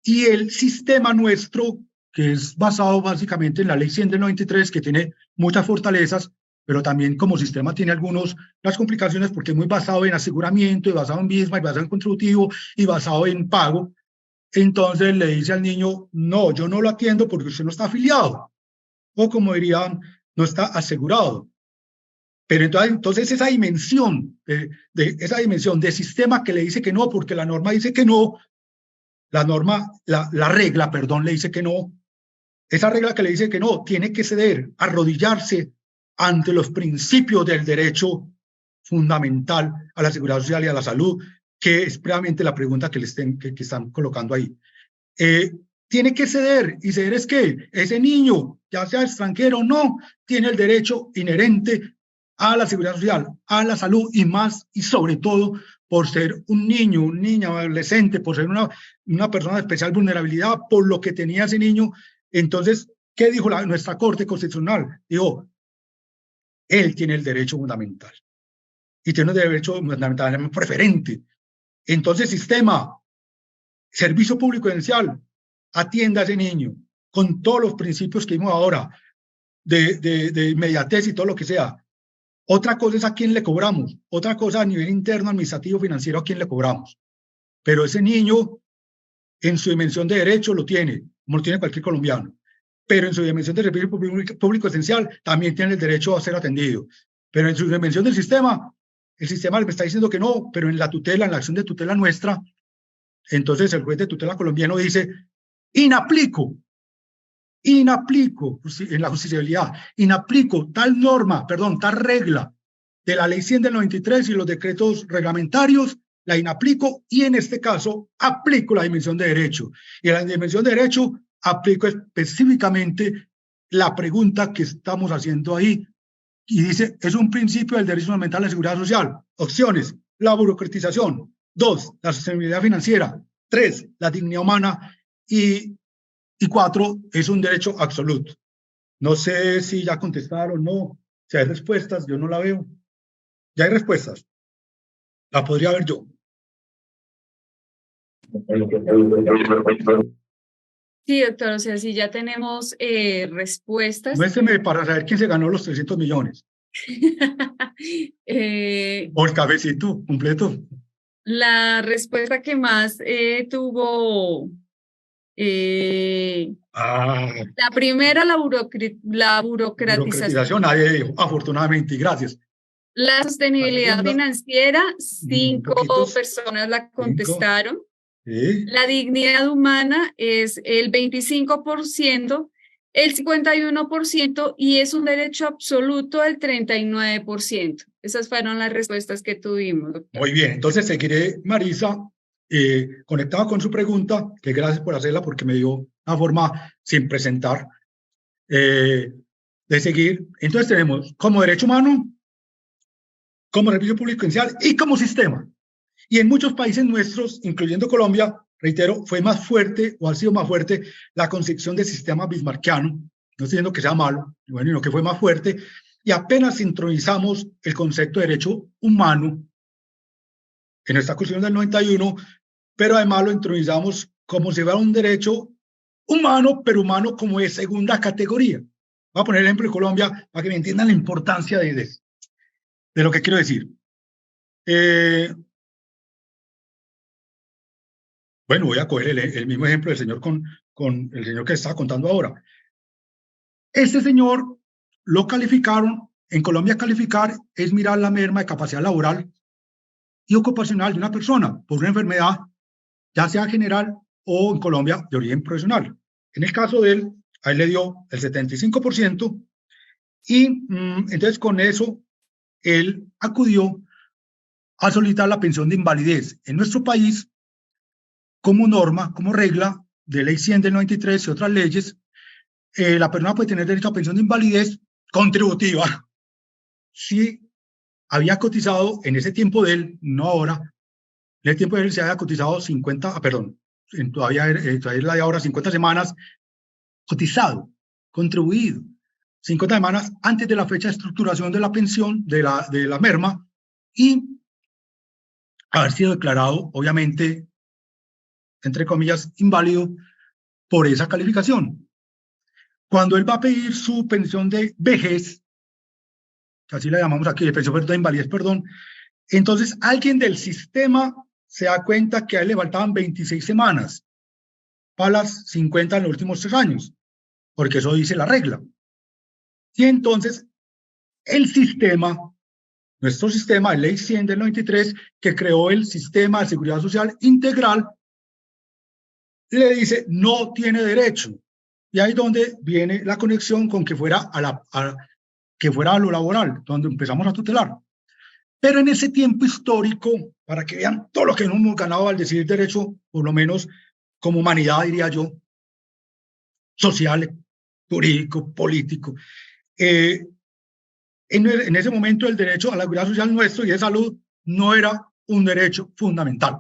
y el sistema nuestro, que es basado básicamente en la ley 100 del 93, que tiene muchas fortalezas, pero también como sistema tiene las complicaciones, porque es muy basado en aseguramiento, y basado en BISMA, y basado en contributivo, y basado en pago. Entonces le dice al niño, no, yo no lo atiendo porque usted no está afiliado, o como dirían, no está asegurado. Pero entonces esa dimensión de sistema que le dice que no, porque la norma dice que no, la regla, perdón, le dice que no, esa regla que le dice que no, tiene que ceder, arrodillarse ante los principios del derecho fundamental a la seguridad social y a la salud, que es previamente la pregunta que están colocando ahí. Tiene que ceder, y ceder es que ese niño, ya sea extranjero o no, tiene el derecho inherente a la seguridad social, a la salud, y más y sobre todo por ser un niño, una niña, adolescente, por ser una persona de especial vulnerabilidad, por lo que tenía ese niño. Entonces, ¿qué dijo nuestra Corte Constitucional? Dijo, él tiene el derecho fundamental, y tiene un derecho fundamental preferente. Entonces, sistema, servicio público esencial, atienda a ese niño con todos los principios que vimos ahora, de inmediatez y todo lo que sea. Otra cosa es a quién le cobramos, otra cosa a nivel interno, administrativo, financiero, a quién le cobramos. Pero ese niño, en su dimensión de derecho, lo tiene, como lo tiene cualquier colombiano. Pero en su dimensión de servicio público esencial, también tiene el derecho a ser atendido. Pero en su dimensión del sistema, el sistema me está diciendo que no, pero en la tutela, en la acción de tutela nuestra, entonces el juez de tutela colombiano dice, inaplico en la justiciabilidad, inaplico tal norma, tal regla de la ley 100 del 93 y los decretos reglamentarios, la inaplico, y en este caso aplico la dimensión de derecho. Y en la dimensión de derecho aplico específicamente la pregunta que estamos haciendo ahí, y dice, es un principio del derecho fundamental a la seguridad social. Opciones: la burocratización; 2, la sostenibilidad financiera; 3, la dignidad humana; y 4, es un derecho absoluto. No sé si ya contestaron o no, si hay respuestas, yo no la veo. ¿Ya hay respuestas? La podría ver yo. Sí, doctor, o sea, si ya tenemos respuestas. Muéstreme para saber quién se ganó los 300 millones. Por cabecito, completo. La respuesta que más tuvo... la primera, la burocratización. Nadie dijo, afortunadamente, y gracias. La sostenibilidad financiera, 5 personas la contestaron. ¿Sí? La dignidad humana es el 25%, el 51%, y es un derecho absoluto el 39%. Esas fueron las respuestas que tuvimos, doctor. Muy bien, entonces seguiré, Marisa, conectado con su pregunta, que gracias por hacerla porque me dio una forma sin presentar de seguir. Entonces tenemos como derecho humano, como servicio público esencial y como sistema. Y en muchos países nuestros, incluyendo Colombia, reitero, fue más fuerte o ha sido más fuerte la concepción del sistema bismarckiano, estoy diciendo que sea malo, bueno, sino que fue más fuerte, y apenas introducimos el concepto de derecho humano en esta Constitución del 91, pero además lo introducimos como si fuera un derecho humano, pero humano como de segunda categoría. Voy a poner el ejemplo de Colombia para que me entiendan la importancia de lo que quiero decir. Bueno, voy a coger el mismo ejemplo del señor con el señor que estaba contando ahora. Este señor lo calificaron, en Colombia calificar es mirar la merma de capacidad laboral y ocupacional de una persona por una enfermedad, ya sea general o en Colombia de origen profesional. En el caso de él, a él le dio el 75% y entonces con eso él acudió a solicitar la pensión de invalidez. En nuestro país, como norma, como regla de ley 100 del 93 y otras leyes, la persona puede tener derecho a pensión de invalidez contributiva si había cotizado en ese tiempo de él, no ahora, en el tiempo de él se había cotizado 50, perdón, todavía es la de ahora, 50 semanas, cotizado, contribuido, 50 semanas antes de la fecha de estructuración de la pensión, de la merma, y haber sido declarado, obviamente, entre comillas, inválido por esa calificación. Cuando él va a pedir su pensión de vejez, que así la llamamos aquí, de pensión de invalidez, perdón, entonces alguien del sistema se da cuenta que a él le faltaban 26 semanas para las 50 en los últimos 3 años, porque eso dice la regla. Y entonces el sistema, nuestro sistema, la ley 100 del 93, que creó el sistema de seguridad social integral, le dice no tiene derecho. Y ahí es donde viene la conexión con que fuera a lo laboral, donde empezamos a tutelar. Pero en ese tiempo histórico, para que vean todo lo que hemos ganado al decidir derecho, por lo menos como humanidad, diría yo, social, jurídico, político, en ese momento el derecho a la seguridad social nuestro y de salud no era un derecho fundamental,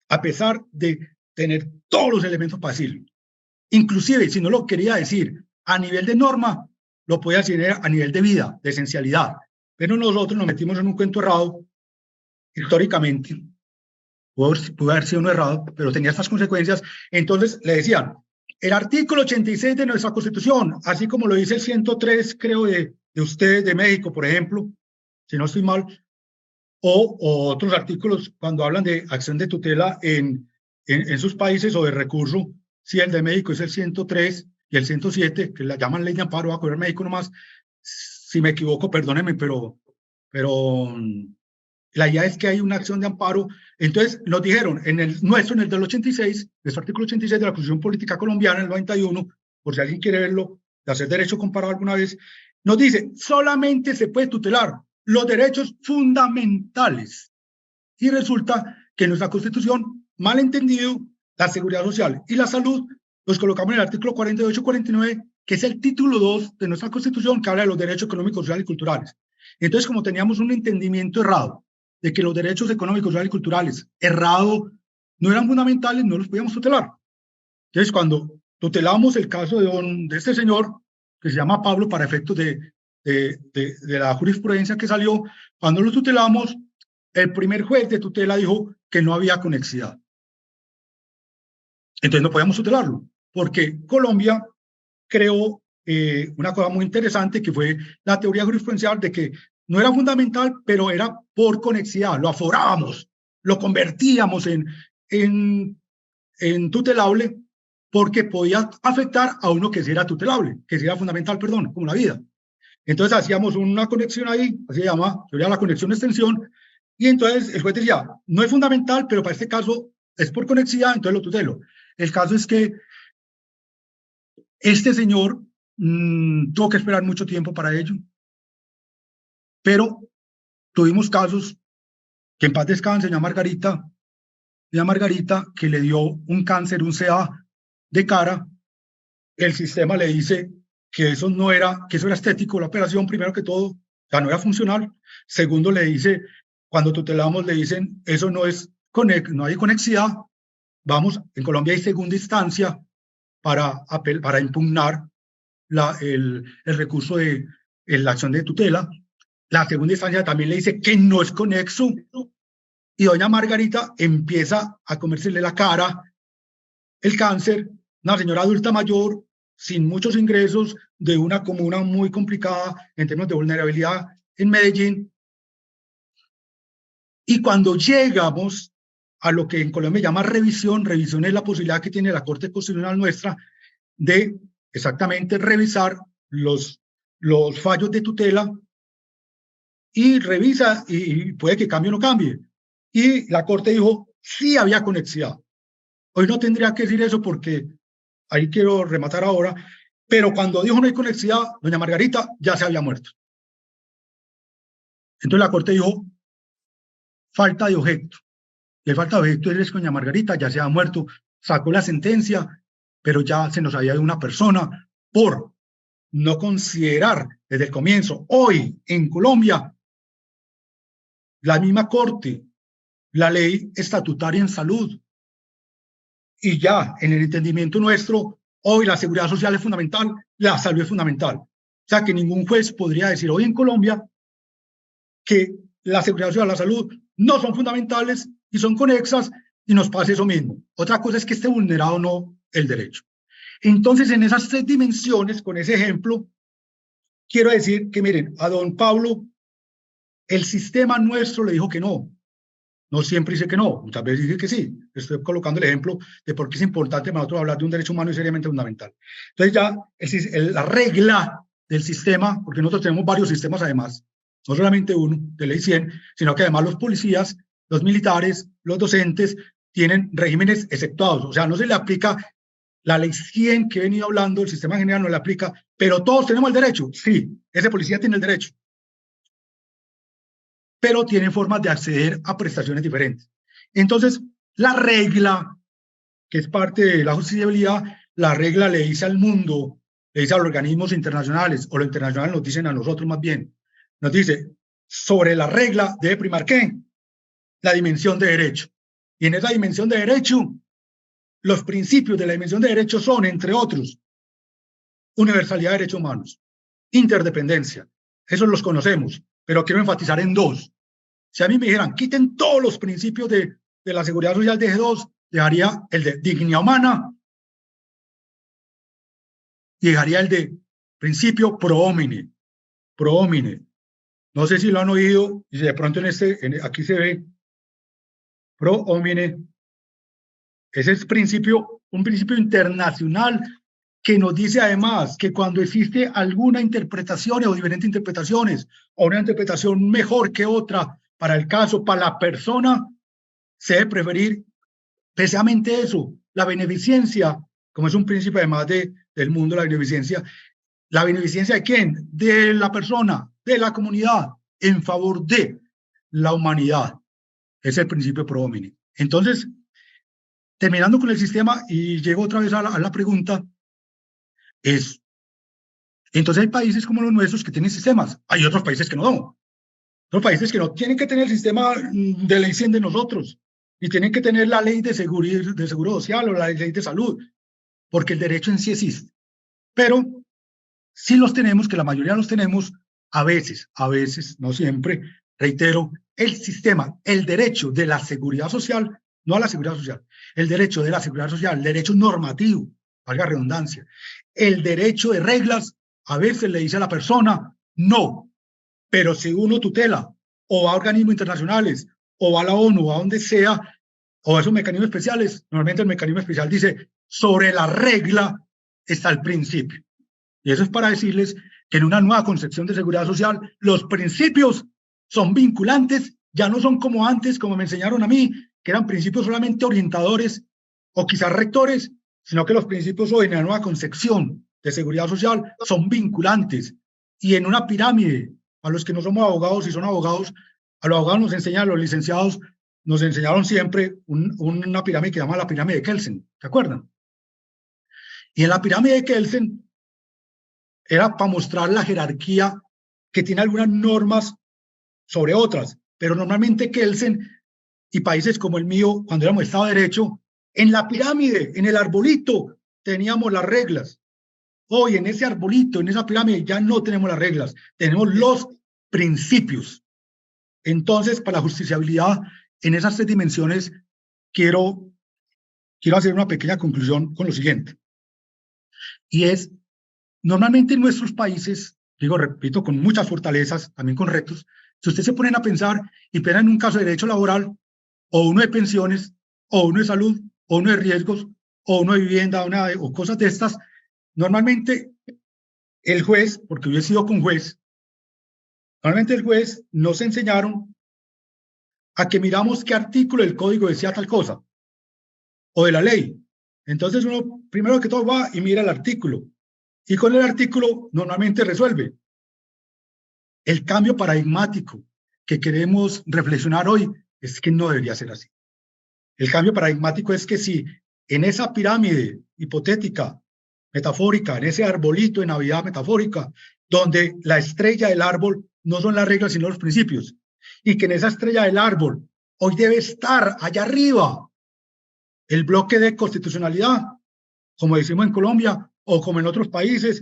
a pesar de tener todos los elementos para decirlo. Inclusive, si no lo quería decir a nivel de norma, lo podía decir a nivel de vida, de esencialidad. Pero nosotros nos metimos en un cuento errado, históricamente, pudo haber sido uno errado, pero tenía estas consecuencias. Entonces le decían, el artículo 86 de nuestra Constitución, así como lo dice el 103, creo, de ustedes, de México, por ejemplo, si no estoy mal, o otros artículos cuando hablan de acción de tutela en sus países o de recurso, si el de México es el 103 y el 107, que la llaman ley de amparo, voy a coger México nomás, si me equivoco, perdónenme, pero la idea es que hay una acción de amparo. Entonces nos dijeron, en el del 86, nuestro artículo 86 de la Constitución Política Colombiana, el 91, por si alguien quiere verlo, de hacer derecho comparado alguna vez, nos dice, solamente se puede tutelar los derechos fundamentales. Y resulta que en nuestra Constitución, mal entendido, la seguridad social y la salud, los colocamos en el artículo 48-49, que es el título 2 de nuestra Constitución, que habla de los derechos económicos, sociales y culturales. Entonces, como teníamos un entendimiento errado de que los derechos económicos, sociales y culturales, errado, no eran fundamentales, no los podíamos tutelar. Entonces, cuando tutelamos el caso de este señor, que se llama Pablo, para efectos de la jurisprudencia que salió, cuando lo tutelamos, el primer juez de tutela dijo que no había conexidad. Entonces no podíamos tutelarlo, porque Colombia creó una cosa muy interesante, que fue la teoría jurisprudencial de que no era fundamental, pero era por conexidad. Lo aforábamos, lo convertíamos en tutelable, porque podía afectar a uno que sí era tutelable, que sí era fundamental, perdón, como la vida. Entonces hacíamos una conexión ahí, así se llama, teoría de la conexión de extensión, y entonces el juez decía, no es fundamental, pero para este caso es por conexidad, entonces lo tutelo. El caso es que este señor tuvo que esperar mucho tiempo para ello, pero tuvimos casos que en paz descanse, doña Margarita, que le dio un cáncer, un CA de cara. El sistema le dice que eso no era, que eso era estético, la operación, primero que todo, ya no era funcional. Segundo, le dice, cuando tutelamos, le dicen, eso no es, no hay conexidad. Vamos, en Colombia hay segunda instancia para impugnar el recurso de la acción de tutela. La segunda instancia también le dice que no es conexo, y doña Margarita empieza a comérsele la cara, el cáncer, una señora adulta mayor, sin muchos ingresos, de una comuna muy complicada en términos de vulnerabilidad en Medellín. Y cuando llegamos a lo que en Colombia llama revisión es la posibilidad que tiene la Corte Constitucional nuestra de exactamente revisar los fallos de tutela, y revisa y puede que cambie o no cambie. Y la Corte dijo, sí había conexidad. Hoy no tendría que decir eso porque ahí quiero rematar ahora, pero cuando dijo no hay conexidad, doña Margarita ya se había muerto. Entonces la Corte dijo, falta de objeto. Y el falta de objeto es que doña Margarita ya se había muerto, sacó la sentencia, pero ya se nos había ido una persona por no considerar desde el comienzo. Hoy en Colombia, la misma Corte, la ley estatutaria en salud, y ya en el entendimiento nuestro, hoy la seguridad social es fundamental, la salud es fundamental. O sea que ningún juez podría decir hoy en Colombia que la seguridad social y la salud no son fundamentales y son conexas y nos pase eso mismo. Otra cosa es que esté vulnerado o no el derecho. Entonces, en esas 3 dimensiones, con ese ejemplo, quiero decir que, miren, a don Pablo, el sistema nuestro le dijo que no. No siempre dice que no, muchas veces dice que sí. Estoy colocando el ejemplo de por qué es importante para nosotros hablar de un derecho humano y seriamente fundamental. Entonces ya la regla del sistema, porque nosotros tenemos varios sistemas además, no solamente uno, de ley 100, sino que además los policías, los militares, los docentes, tienen regímenes exceptuados. O sea, no se le aplica la ley 100 que he venido hablando, el sistema general no le aplica, pero todos tenemos el derecho. Sí, ese policía tiene el derecho, pero tienen formas de acceder a prestaciones diferentes. Entonces, la regla, que es parte de la justiciabilidad, la regla le dice al mundo, le dice a los organismos internacionales, o los internacionales nos dicen a nosotros más bien, nos dice, sobre la regla debe primar ¿qué? La dimensión de derecho. Y en esa dimensión de derecho, los principios de la dimensión de derecho son, entre otros, universalidad de derechos humanos, interdependencia, esos los conocemos, pero quiero enfatizar en 2. Si a mí me dijeran, quiten todos los principios de la seguridad social de G2, dejaría el de dignidad humana y dejaría el de principio pro homine. Pro homine. No sé si lo han oído, y de pronto aquí se ve pro homine. Ese es un principio internacional que nos dice además que cuando existe alguna interpretación o diferentes interpretaciones, o una interpretación mejor que otra, para el caso, para la persona, se debe preferir precisamente eso, la beneficencia, como es un principio además del mundo, la beneficencia ¿de quién? De la persona, de la comunidad, en favor de la humanidad. Es el principio pro homine. Entonces, terminando con el sistema, y llego otra vez a la pregunta, entonces hay países como los nuestros que tienen sistemas, hay otros países que no. Los países que no tienen que tener el sistema de ley 100 de nosotros, y tienen que tener la ley de seguro social o la ley de salud, porque el derecho en sí existe. Pero sí los tenemos, que la mayoría los tenemos, a veces, no siempre, reitero, el sistema, el derecho de la seguridad social, no a la seguridad social, el derecho de la seguridad social, el derecho normativo, valga redundancia, el derecho de reglas, a veces le dice a la persona, no. Pero si uno tutela, o va a organismos internacionales, o va a la ONU, o a donde sea, o a esos mecanismos especiales, normalmente el mecanismo especial dice, sobre la regla está el principio. Y eso es para decirles que en una nueva concepción de seguridad social, los principios son vinculantes, ya no son como antes, como me enseñaron a mí, que eran principios solamente orientadores, o quizás rectores, sino que los principios hoy en la nueva concepción de seguridad social son vinculantes. Y en una pirámide, a los que no somos abogados y son abogados, a los abogados nos enseñan, a los licenciados nos enseñaron siempre una pirámide que se llama la pirámide de Kelsen, ¿se acuerdan? Y en la pirámide de Kelsen era para mostrar la jerarquía que tiene algunas normas sobre otras, pero normalmente Kelsen y países como el mío, cuando éramos Estado de Derecho, en la pirámide, en el arbolito, teníamos las reglas. Hoy en ese arbolito, en esa pirámide, ya no tenemos las reglas, tenemos los principios. Entonces, para la justiciabilidad, en esas 3 dimensiones, quiero hacer una pequeña conclusión con lo siguiente. Y es, normalmente en nuestros países, digo, repito, con muchas fortalezas, también con retos, si ustedes se ponen a pensar y piensan en un caso de derecho laboral, o uno de pensiones, o uno de salud, o uno de riesgos, o uno de vivienda, o cosas de estas, normalmente el juez, porque yo he sido con juez, normalmente el juez nos enseñaron a que miramos qué artículo del código decía tal cosa, o de la ley. Entonces uno, primero que todo, va y mira el artículo, y con el artículo normalmente resuelve. El cambio paradigmático que queremos reflexionar hoy es que no debería ser así. El cambio paradigmático es que si en esa pirámide hipotética, metafórica, en ese arbolito de Navidad metafórica, donde la estrella del árbol no son las reglas sino los principios, y que en esa estrella del árbol hoy debe estar allá arriba el bloque de constitucionalidad, como decimos en Colombia o como en otros países.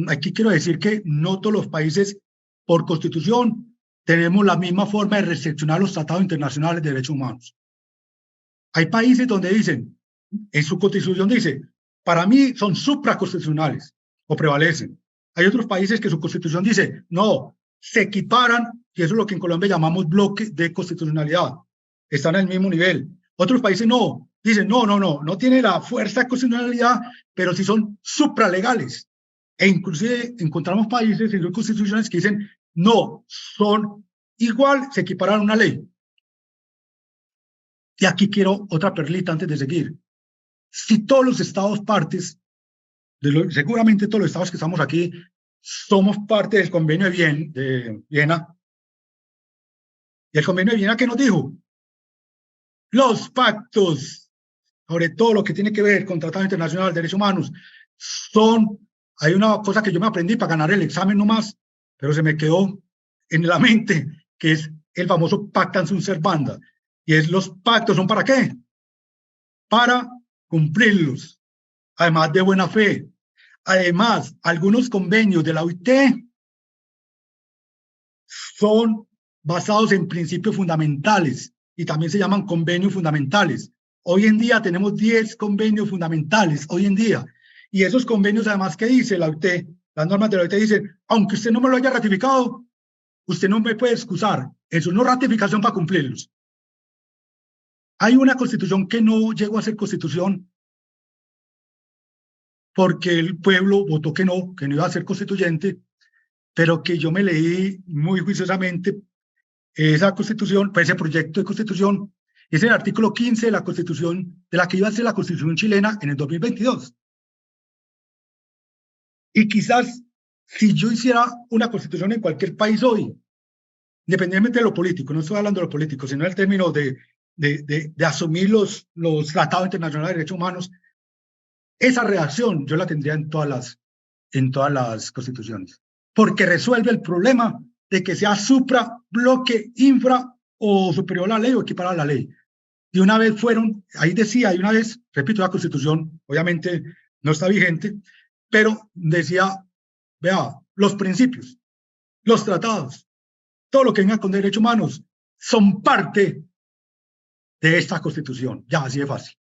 Aquí quiero decir que no todos los países por constitución tenemos la misma forma de recepcionar los tratados internacionales de derechos humanos. Hay países donde dicen, en su constitución dice, para mí son supraconstitucionales o prevalecen. Hay otros países que su constitución dice, no, se equiparan, y eso es lo que en Colombia llamamos bloque de constitucionalidad. Están al mismo nivel. Otros países no, dicen, no tiene la fuerza de constitucionalidad, pero sí son supralegales. E inclusive encontramos países en sus constituciones que dicen, no, son igual, se equiparan a una ley. Y aquí quiero otra perlita antes de seguir. Si todos los estados partes, seguramente todos los estados que estamos aquí, somos parte del convenio de Viena. ¿Y el convenio de Viena qué nos dijo? Los pactos, sobre todo lo que tiene que ver con Tratado Internacional de Derechos Humanos, hay una cosa que yo me aprendí para ganar el examen nomás, pero se me quedó en la mente, que es el famoso pacta sunt servanda. Y es los pactos, ¿son para qué? Para cumplirlos, además de buena fe. Además, algunos convenios de la OIT son basados en principios fundamentales y también se llaman convenios fundamentales. Hoy en día tenemos 10 convenios fundamentales, hoy en día. Y esos convenios, además, ¿qué dice la OIT? Las normas de la OIT dicen, aunque usted no me lo haya ratificado, usted no me puede excusar. Eso no es ratificación para cumplirlos. Hay una constitución que no llegó a ser constitución porque el pueblo votó que no iba a ser constituyente, pero que yo me leí muy juiciosamente esa constitución, pues ese proyecto de constitución, es el artículo 15 de la constitución, de la que iba a ser la constitución chilena en el 2022. Y quizás si yo hiciera una constitución en cualquier país hoy, independientemente de lo político, no estoy hablando de lo político, sino del término de asumir los tratados internacionales de derechos humanos, esa redacción yo la tendría en todas las constituciones, porque resuelve el problema de que sea supra, bloque, infra o superior a la ley o equiparado a la ley. Y una vez ahí decía, y una vez, repito, la constitución obviamente no está vigente, pero decía, vea, los principios, los tratados, todo lo que venga con derechos humanos son parte de esta constitución, ya así de fácil.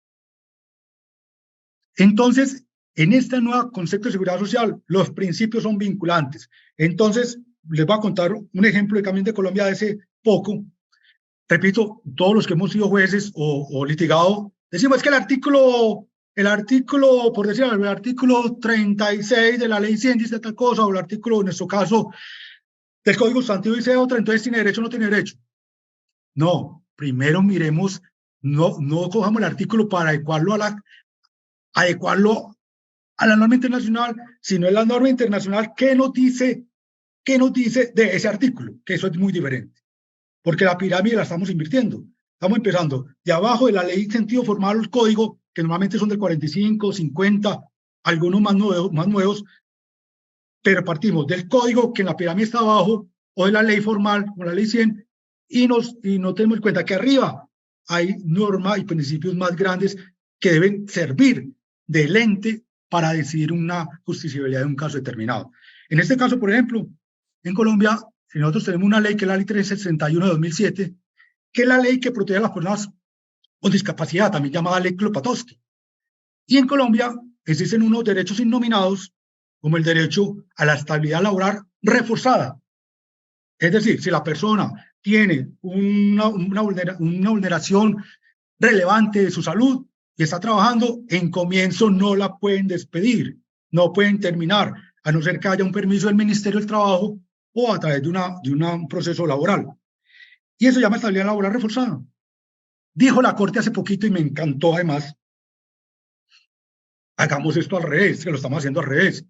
Entonces, en este nuevo concepto de seguridad social, los principios son vinculantes. Entonces, les voy a contar un ejemplo de Camino de Colombia de hace poco. Repito, todos los que hemos sido jueces o litigado, decimos es que el artículo, por decir, el artículo 36 de la ley 100 dice tal cosa, o el artículo, en nuestro caso, del Código Sustantivo dice otra, entonces tiene derecho o no tiene derecho. No, primero miremos, no cojamos el artículo para adecuarlo a la norma internacional, sino en la norma internacional ¿qué nos dice de ese artículo? Que eso es muy diferente, porque la pirámide la estamos invirtiendo. Estamos empezando de abajo de la ley sentido formal, el código, que normalmente son del 45, 50, algunos más nuevos, pero partimos del código que en la pirámide está abajo, o de la ley formal, como la ley 100, y nos tenemos en cuenta que arriba hay normas y principios más grandes que deben servir de lente para decidir una justiciabilidad de un caso determinado. En este caso, por ejemplo, en Colombia, nosotros tenemos una ley que es la Ley 361 de 2007, que es la ley que protege a las personas con discapacidad, también llamada Ley Klopatowski. Y en Colombia existen unos derechos innominados, como el derecho a la estabilidad laboral reforzada. Es decir, si la persona tiene una vulneración relevante de su salud y está trabajando, en comienzo no la pueden despedir, no pueden terminar, a no ser que haya un permiso del Ministerio del Trabajo o a través de un proceso laboral. Y eso se llama estabilidad laboral reforzada. Dijo la Corte hace poquito y me encantó además, hagamos esto al revés, que lo estamos haciendo al revés.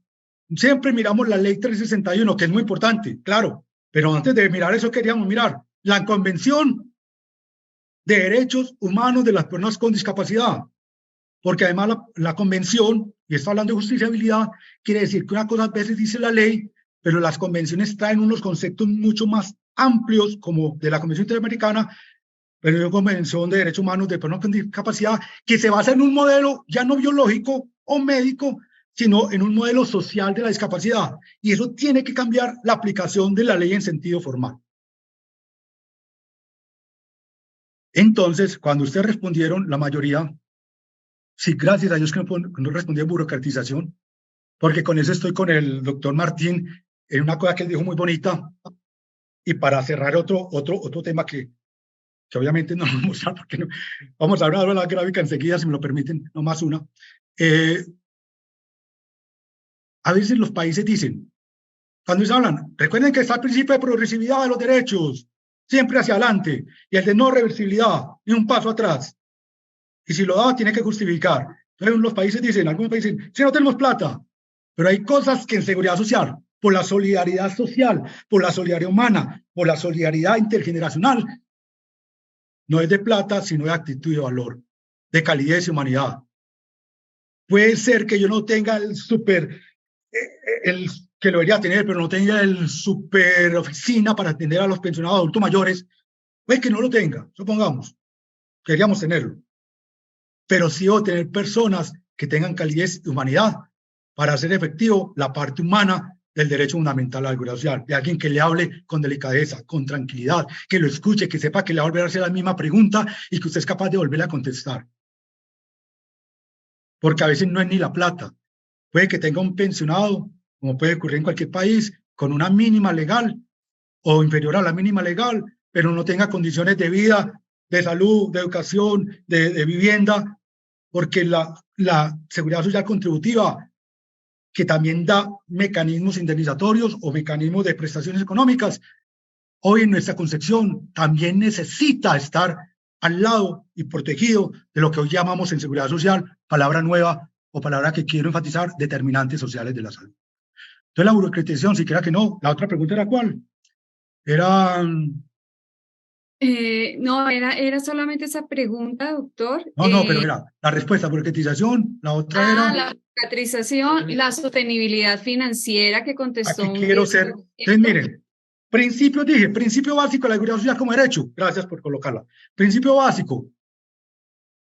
Siempre miramos la Ley 361, que es muy importante, claro, pero antes de mirar eso queríamos mirar la Convención de Derechos Humanos de las Personas con Discapacidad, porque además la Convención, y está hablando de justiciabilidad, quiere decir que una cosa a veces dice la ley, pero las convenciones traen unos conceptos mucho más amplios, como de la Convención Interamericana, pero es una Convención de Derechos Humanos de Personas con Discapacidad, que se basa en un modelo ya no biológico o médico, sino en un modelo social de la discapacidad. Y eso tiene que cambiar la aplicación de la ley en sentido formal. Entonces, cuando ustedes respondieron, la mayoría, sí, gracias a Dios que no respondí burocratización, porque con eso estoy con el doctor Martín en una cosa que él dijo muy bonita. Y para cerrar otro tema que obviamente no vamos a hablar, porque no, vamos a hablar de la gráfica enseguida, si me lo permiten, no más una. A veces los países dicen, cuando ellos hablan, recuerden que está el principio de progresividad de los derechos, siempre hacia adelante, y el de no reversibilidad, ni un paso atrás. Y si lo da, tiene que justificar. Entonces los países dicen, algunos países dicen, si no tenemos plata, pero hay cosas que en seguridad social, por la solidaridad social, por la solidaridad humana, por la solidaridad intergeneracional, no es de plata, sino de actitud y de valor, de calidez y humanidad. Puede ser que yo no tenga el que lo debería tener, pero no tenga el super oficina para atender a los pensionados adultos mayores, pues que no lo tenga, supongamos, queríamos tenerlo. Pero sí debo tener personas que tengan calidez y humanidad para hacer efectivo la parte humana del derecho fundamental a la seguridad social, de alguien que le hable con delicadeza, con tranquilidad, que lo escuche, que sepa que le va a volver a hacer la misma pregunta y que usted es capaz de volverle a contestar. Porque a veces no es ni la plata. Puede que tenga un pensionado, como puede ocurrir en cualquier país, con una mínima legal o inferior a la mínima legal, pero no tenga condiciones de vida, de salud, de educación, de vivienda, porque la seguridad social contributiva, que también da mecanismos indemnizatorios o mecanismos de prestaciones económicas, hoy en nuestra concepción también necesita estar al lado y protegido de lo que hoy llamamos en seguridad social, palabra nueva o palabra que quiero enfatizar, determinantes sociales de la salud. Entonces la burocratización, si quiera que no, la otra pregunta era ¿cuál? Era... No, era solamente esa pregunta, doctor. No, pero era la respuesta, burocratización, la otra era... La burocratización, la sostenibilidad financiera que contestó. Aquí quiero ser... Entonces, miren, principio básico de la seguridad social como derecho, gracias por colocarla. Principio básico,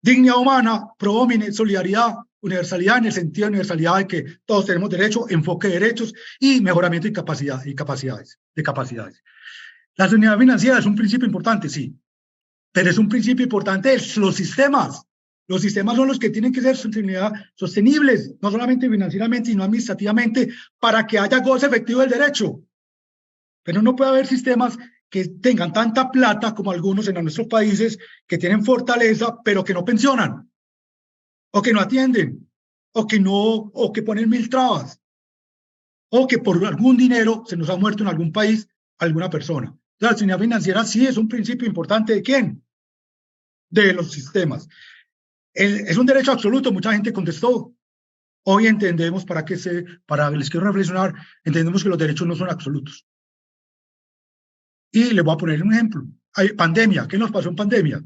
dignidad humana, pro homine, solidaridad, universalidad en el sentido de universalidad de que todos tenemos derecho, enfoque de derechos y mejoramiento de capacidades. La sostenibilidad financiera es un principio importante, sí, pero es un principio importante de los sistemas. Los sistemas son los que tienen que ser sostenibles, no solamente financieramente, sino administrativamente, para que haya goce efectivo del derecho. Pero no puede haber sistemas que tengan tanta plata como algunos en nuestros países, que tienen fortaleza, pero que no pensionan, o que no atienden, o que ponen 1000 trabas, o que por algún dinero se nos ha muerto en algún país alguna persona. La sostenibilidad financiera sí es un principio importante. ¿De quién? De los sistemas. Es un derecho absoluto, mucha gente contestó. Hoy entendemos, les quiero reflexionar, entendemos que los derechos no son absolutos. Y les voy a poner un ejemplo. Hay pandemia. ¿Qué nos pasó en pandemia?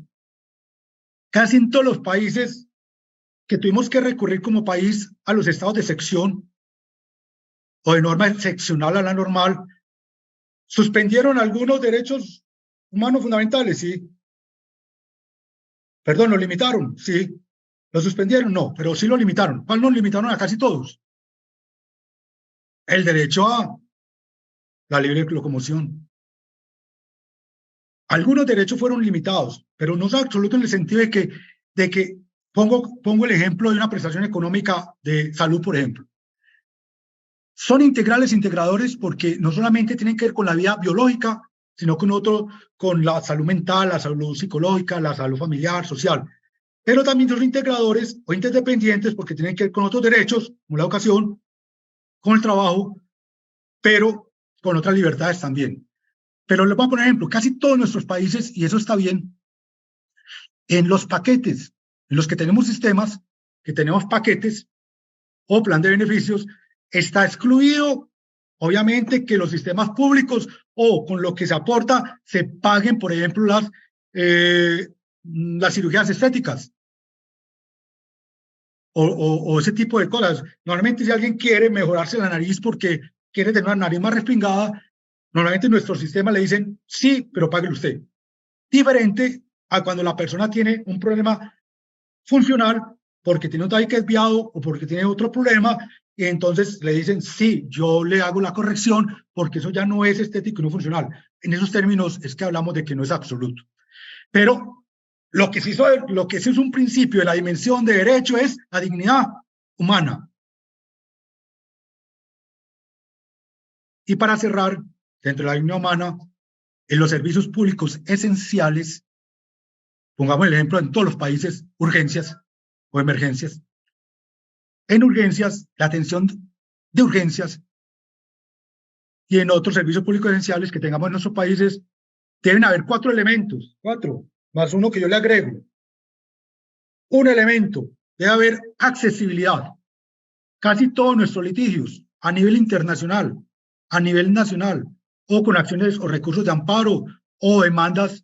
Casi en todos los países que tuvimos que recurrir como país a los estados de excepción o de norma excepcional a la normal, suspendieron algunos derechos humanos fundamentales, sí. Perdón, los limitaron, sí. ¿Lo suspendieron? No, pero sí lo limitaron. ¿Cuál nos limitaron a casi todos? El derecho a la libre locomoción. Algunos derechos fueron limitados, pero no es absoluto en el sentido de que pongo el ejemplo de una prestación económica de salud, por ejemplo. Son integrales, integradores, porque no solamente tienen que ver con la vida biológica, sino con la salud mental, la salud psicológica, la salud familiar, social. Pero también son integradores o interdependientes porque tienen que ver con otros derechos, como la educación, con el trabajo, pero con otras libertades también. Pero les voy a poner ejemplo, casi todos nuestros países, y eso está bien, en los paquetes, en los que tenemos sistemas, que tenemos paquetes o plan de beneficios, está excluido, obviamente, que los sistemas públicos o con lo que se aporta se paguen, por ejemplo, las cirugías estéticas o ese tipo de cosas. Normalmente, si alguien quiere mejorarse la nariz porque quiere tener una nariz más respingada, normalmente en nuestro sistema le dicen, sí, pero páguelo usted. Diferente a cuando la persona tiene un problema funcional porque tiene un tabique desviado o porque tiene otro problema, y entonces le dicen, sí, yo le hago la corrección porque eso ya no es estético y no funcional. En esos términos es que hablamos de que no es absoluto. Pero lo que sí es un principio de la dimensión de derecho es la dignidad humana. Y para cerrar, dentro de la dignidad humana, en los servicios públicos esenciales, pongamos el ejemplo en todos los países, urgencias o emergencias. En urgencias, la atención de urgencias y en otros servicios públicos esenciales que tengamos en nuestros países, deben haber 4 elementos, 4, más uno que yo le agrego. Un elemento, debe haber accesibilidad. Casi todos nuestros litigios a nivel internacional, a nivel nacional, o con acciones o recursos de amparo o demandas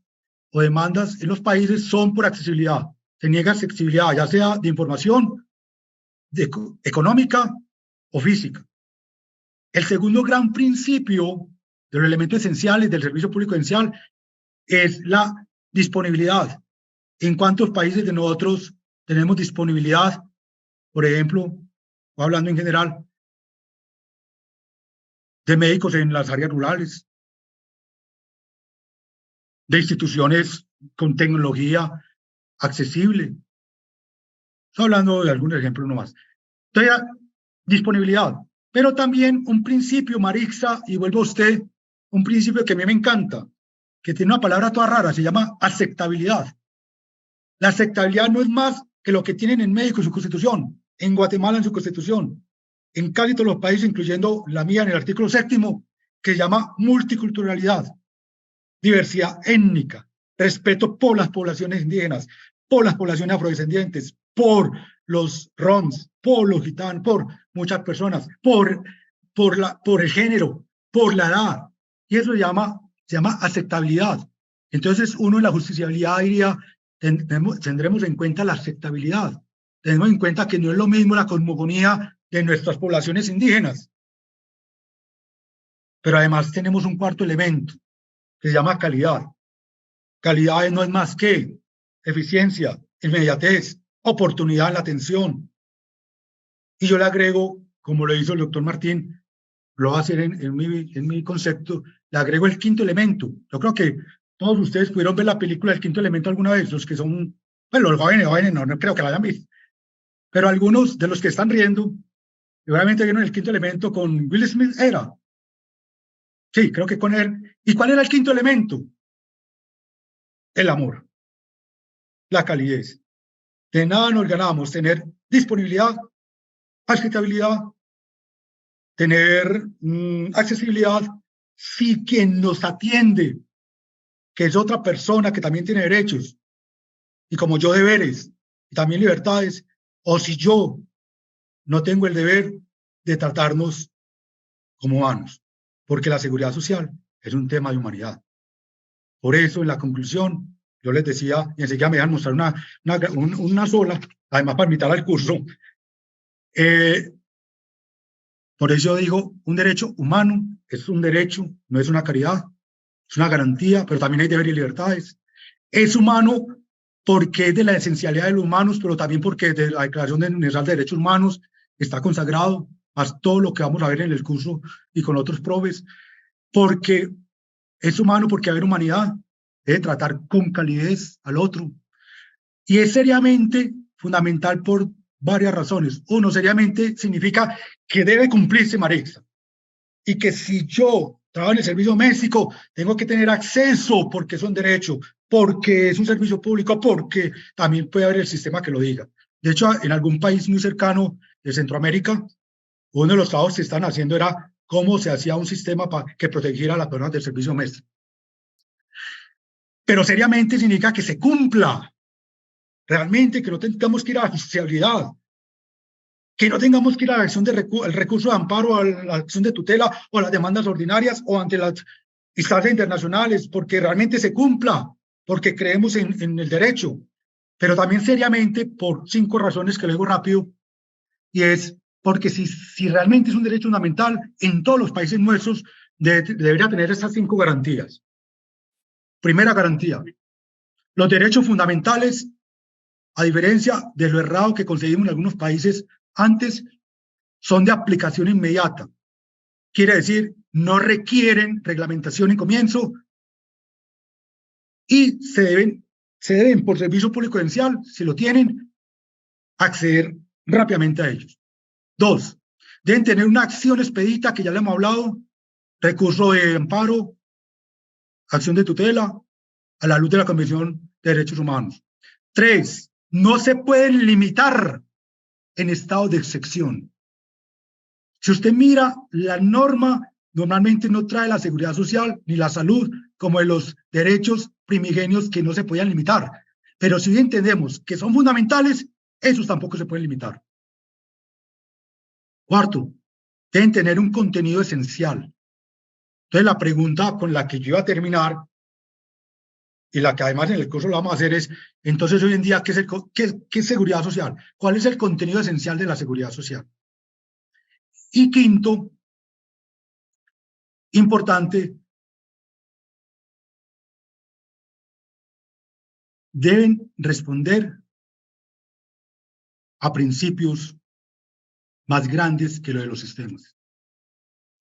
en los países son por accesibilidad. Se niega accesibilidad, ya sea de información, económica o física. El segundo gran principio de los elementos esenciales del servicio público esencial es la disponibilidad. ¿En cuántos países de nosotros tenemos disponibilidad? Por ejemplo, hablando en general, de médicos en las áreas rurales, de instituciones con tecnología accesible. Estoy hablando de algún ejemplo nomás. Entonces, disponibilidad, pero también un principio, Marixa, y vuelvo a usted, un principio que a mí me encanta, que tiene una palabra toda rara, se llama aceptabilidad. La aceptabilidad no es más que lo que tienen en México en su constitución, en Guatemala en su constitución, en casi todos los países, incluyendo la mía en el artículo 7º, que se llama multiculturalidad, diversidad étnica, respeto por las poblaciones indígenas, por las poblaciones afrodescendientes, por los ROMs, por los gitanos, por muchas personas, por el género, por la edad. Y eso se llama aceptabilidad. Entonces, uno en la justiciabilidad diría, tendremos en cuenta la aceptabilidad. Tenemos en cuenta que no es lo mismo la cosmogonía de nuestras poblaciones indígenas. Pero además tenemos un cuarto elemento, que se llama calidad. Calidad no es más que eficiencia, inmediatez, oportunidad en la atención. Y yo le agrego, como lo hizo el doctor Martín, lo va a hacer en mi concepto, le agrego el quinto elemento. Yo creo que todos ustedes pudieron ver la película El Quinto Elemento alguna vez, los que son, bueno, los jóvenes no creo que la hayan visto, pero algunos de los que están riendo, seguramente vieron El Quinto Elemento con Will Smith, ¿era? Sí, creo que con él. ¿Y cuál era el quinto elemento? El amor, la calidez. De nada nos ganamos tener disponibilidad, aceptabilidad, tener accesibilidad, si quien nos atiende, que es otra persona que también tiene derechos, y como yo deberes, y también libertades, o si yo no tengo el deber de tratarnos como humanos, porque la seguridad social es un tema de humanidad. Por eso, en la conclusión, yo les decía, y enseguida me dejan mostrar una sola, además para invitar al curso. Por eso yo digo, un derecho humano es un derecho, no es una caridad, es una garantía, pero también hay deberes y libertades. Es humano porque es de la esencialidad de los humanos, pero también porque de la Declaración Universal de Derechos Humanos está consagrado, más todo lo que vamos a ver en el curso y con otros profes, porque es humano, porque haber humanidad, debe tratar con calidez al otro. Y es seriamente fundamental por varias razones. Uno, seriamente significa que debe cumplirse, Maritza, y que si yo trabajo en el servicio doméstico, tengo que tener acceso porque es un derecho, porque es un servicio público, porque también puede haber el sistema que lo diga. De hecho, en algún país muy cercano de Centroamérica, uno de los trabajos que están haciendo era cómo se hacía un sistema que protegiera a las personas del servicio doméstico. Pero seriamente significa que se cumpla, realmente, que no tengamos que ir a la justiciabilidad, que no tengamos que ir a la acción de el recurso de amparo, a la acción de tutela o a las demandas ordinarias o ante las instancias internacionales, porque realmente se cumpla, porque creemos en el derecho, pero también seriamente por 5 razones que lo digo rápido, y es porque si realmente es un derecho fundamental, en todos los países nuestros debería tener estas 5 garantías. Primera garantía, los derechos fundamentales, a diferencia de lo errado que conseguimos en algunos países antes, son de aplicación inmediata. Quiere decir, no requieren reglamentación en comienzo y se deben por servicio público esencial, si lo tienen, acceder rápidamente a ellos. 2, deben tener una acción expedita, que ya le hemos hablado, recurso de amparo, acción de tutela, a la luz de la Convención de Derechos Humanos. 3, no se pueden limitar en estado de excepción. Si usted mira, la norma normalmente no trae la seguridad social ni la salud como de los derechos primigenios que no se podían limitar. Pero si entendemos que son fundamentales, esos tampoco se pueden limitar. 4, deben tener un contenido esencial. Entonces, la pregunta con la que yo iba a terminar, y la que además en el curso lo vamos a hacer, es, entonces hoy en día, ¿qué es seguridad social? ¿Cuál es el contenido esencial de la seguridad social? Y 5, importante, deben responder a principios más grandes que lo de los sistemas,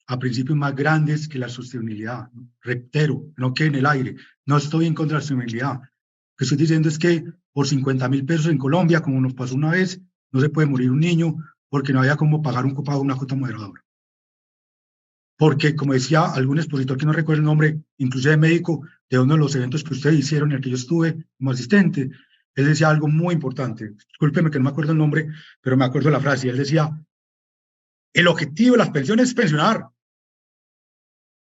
a principios más grandes que la sostenibilidad. Reitero, no quede en el aire, no estoy en contra de la sostenibilidad. Lo que estoy diciendo es que por 50.000 pesos en Colombia, como nos pasó una vez, no se puede morir un niño porque no había cómo pagar un copago, una cuota moderadora. Porque, como decía algún expositor que no recuerdo el nombre, inclusive médico, de uno de los eventos que ustedes hicieron en el que yo estuve como asistente, él decía algo muy importante. Discúlpeme que no me acuerdo el nombre, pero me acuerdo la frase. Y él decía, el objetivo de las pensiones es pensionar.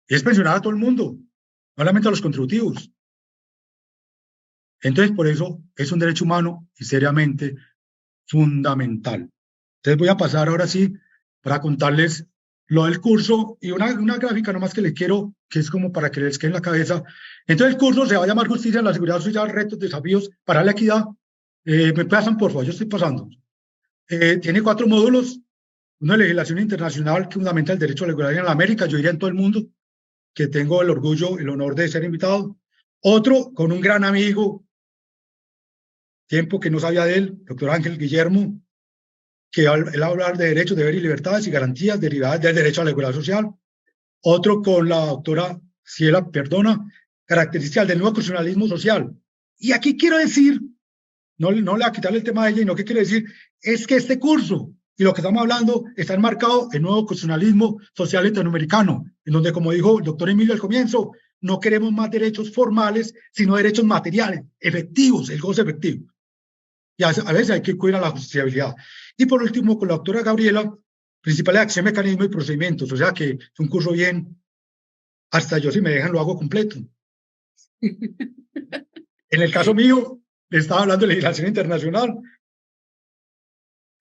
Y es pensionar a todo el mundo, no solamente a los contributivos. Entonces, por eso es un derecho humano y seriamente fundamental. Entonces voy a pasar ahora sí para contarles lo del curso y una gráfica nomás que les quiero, que es como para que les quede en la cabeza. Entonces el curso se va a llamar Justicia en la Seguridad Social, Retos, Desafíos para la Equidad. Me pasan, por favor, yo estoy pasando. Tiene 4 módulos, uno de legislación internacional que fundamenta el derecho a la igualdad en la América, yo diría en todo el mundo, que tengo el orgullo, el honor de ser invitado. Otro con un gran amigo, tiempo que no sabía de él, doctor Ángel Guillermo, que él va a hablar de derechos, deberes y libertades y garantías derivadas del derecho a la igualdad social. Otro con la doctora Ciela Perdona, características del nuevo constitucionalismo social. Y aquí quiero decir, no le voy a quitarle el tema a ella, y no que quiero decir, es que este curso y lo que estamos hablando está enmarcado en el nuevo constitucionalismo social latinoamericano, en donde, como dijo el doctor Emilio al comienzo, no queremos más derechos formales, sino derechos materiales, efectivos, el goce efectivo. Y a veces hay que cuidar la justiciabilidad. Y por último, con la doctora Gabriela, principales acción, mecanismo y procedimientos. O sea que es un curso bien, hasta yo si me dejan lo hago completo. En el caso mío, le estaba hablando de legislación internacional,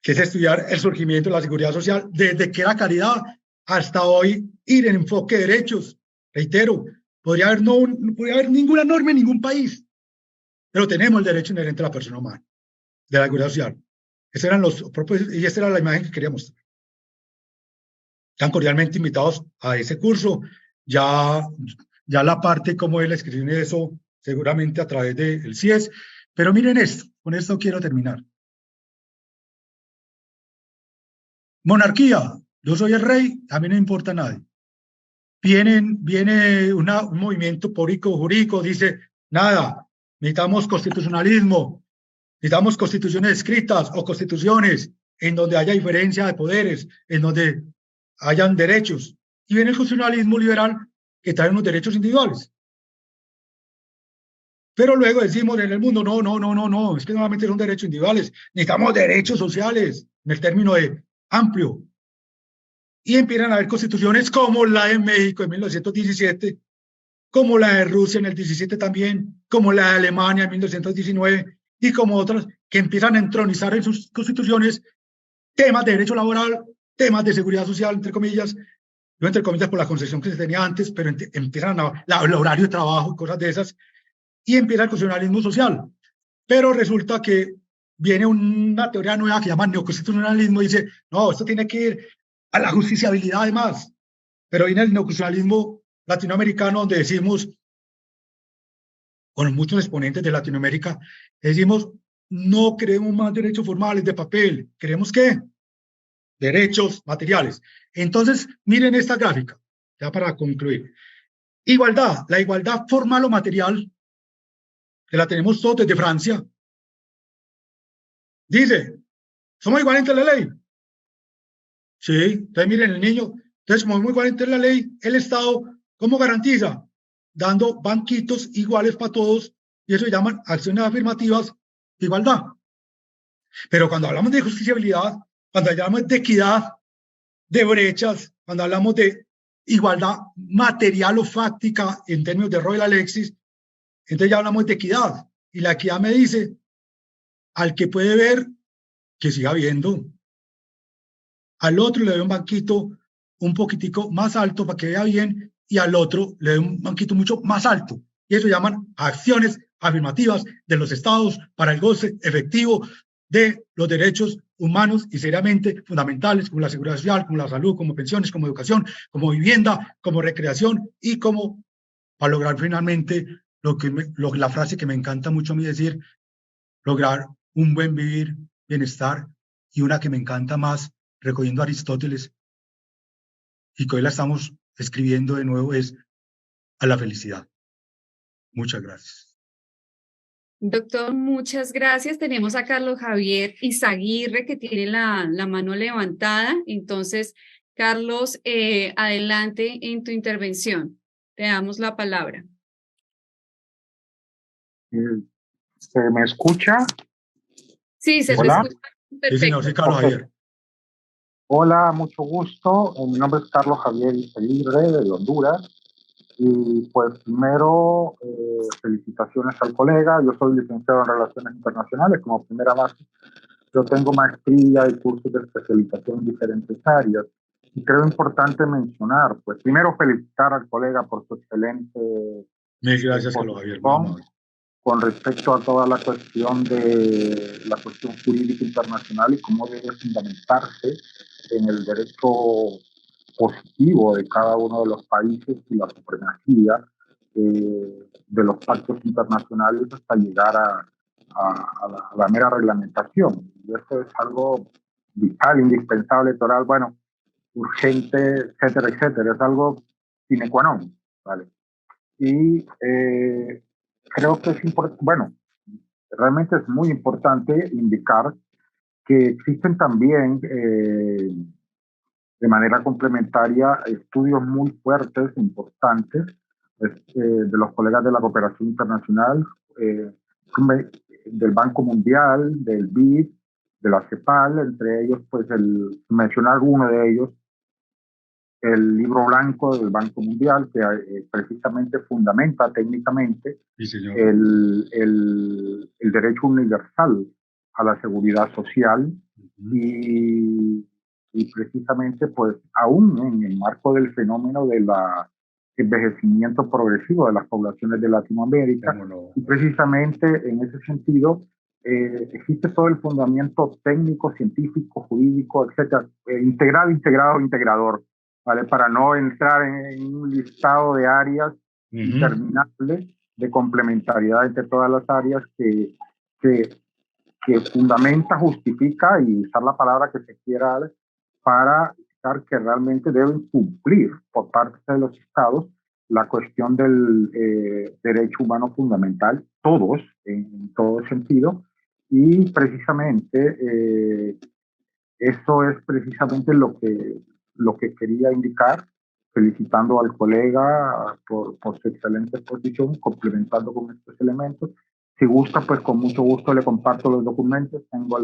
que es estudiar el surgimiento de la seguridad social desde que era caridad hasta hoy ir en enfoque de derechos. Reitero, podría haber ninguna norma en ningún país, pero tenemos el derecho inherente a la persona humana, de la seguridad social. Esos eran los propósitos y esa era la imagen que queríamos. Están cordialmente invitados a ese curso. Ya la parte como él escribió eso, seguramente a través del CIES, Pero miren esto, con esto quiero terminar. Monarquía, yo soy el rey, a mí no importa a nadie. Viene un movimiento político jurídico, dice, nada, necesitamos constitucionalismo, necesitamos constituciones escritas o constituciones en donde haya diferencia de poderes, en donde hayan derechos. Y viene el constitucionalismo liberal que trae unos derechos individuales. Pero luego decimos en el mundo, no, es que normalmente son derechos individuales, necesitamos derechos sociales, en el término de amplio. Y empiezan a haber constituciones como la de México en 1917, como la de Rusia en el 17 también, como la de Alemania en 1919, y como otras que empiezan a entronizar en sus constituciones temas de derecho laboral, temas de seguridad social, entre comillas, yo entre comillas por la concesión que se tenía antes, pero empiezan el horario de trabajo, cosas de esas, y empieza el constitucionalismo social. Pero resulta que viene una teoría nueva que llama neoconstitucionalismo y dice, no, esto tiene que ir a la justiciabilidad además. Pero viene el neoconstitucionalismo latinoamericano donde decimos, con muchos exponentes de Latinoamérica, decimos, no queremos más derechos formales de papel, queremos ¿qué? Derechos materiales. Entonces, miren esta gráfica, ya para concluir. Igualdad, la igualdad formal o material, que la tenemos todos desde Francia, dice, ¿somos iguales ante la ley? Sí, entonces miren el niño, entonces como somos iguales ante la ley, el Estado, ¿cómo garantiza? Dando banquitos iguales para todos, y eso se llaman acciones afirmativas de igualdad. Pero cuando hablamos de justiciabilidad, cuando hablamos de equidad, de brechas, cuando hablamos de igualdad material o fáctica en términos de Royal Alexis, entonces ya hablamos de equidad. Y la equidad me dice, al que puede ver, que siga viendo. Al otro le doy un banquito un poquitico más alto para que vea bien, y al otro le doy un banquito mucho más alto. Y eso llaman acciones afirmativas de los estados para el goce efectivo de los derechos humanos y seriamente fundamentales, como la seguridad social, como la salud, como pensiones, como educación, como vivienda, como recreación, y como para lograr finalmente la frase que me encanta mucho a mí decir, lograr un buen vivir, bienestar, y una que me encanta más, recogiendo a Aristóteles, y que hoy la estamos escribiendo de nuevo, es a la felicidad. Muchas gracias. Doctor, muchas gracias. Tenemos a Carlos Javier Izaguirre que tiene la mano levantada. Entonces, Carlos, adelante en tu intervención. Te damos la palabra. ¿Se me escucha? Sí, se Hola. escucha perfecto. Sí, señor, sí, Carlos Javier. Hola, mucho gusto. Mi nombre es Carlos Javier Izaguirre, de Honduras. Y pues primero, felicitaciones al colega. Yo soy licenciado en Relaciones Internacionales como primera base. Yo tengo maestría y cursos de especialización en diferentes áreas. Y creo importante mencionar, pues primero felicitar al colega por su excelente... Mil gracias, Carlos Javier. Con respecto a toda la cuestión jurídica internacional y cómo debe fundamentarse en el derecho positivo de cada uno de los países y la supremacía de los pactos internacionales hasta llegar a la mera reglamentación. Y eso es algo vital, indispensable, total, bueno, urgente, etcétera, etcétera. Es algo sine qua non, ¿vale? Y creo que es importante, bueno, realmente es muy importante indicar que existen también de manera complementaria estudios muy fuertes, importantes, de los colegas de la cooperación internacional, del Banco Mundial, del BID, de la CEPAL, entre ellos, pues, mencionar uno de ellos, el libro blanco del Banco Mundial, que precisamente fundamenta técnicamente el derecho universal a la seguridad social y precisamente, pues, aún en el marco del fenómeno del envejecimiento progresivo de las poblaciones de Latinoamérica, y precisamente en ese sentido existe todo el fundamento técnico, científico, jurídico, etcétera, integrado, integrador, ¿vale? Para no entrar en un listado de áreas interminables de complementariedad entre todas las áreas que que fundamenta, justifica y usar la palabra que se quiera para indicar que realmente deben cumplir por parte de los estados la cuestión del derecho humano fundamental, todos, en todo sentido, y precisamente eso es precisamente lo que quería indicar, felicitando al colega por su excelente exposición, complementando con estos elementos. Si gusta, pues con mucho gusto le comparto los documentos, tengo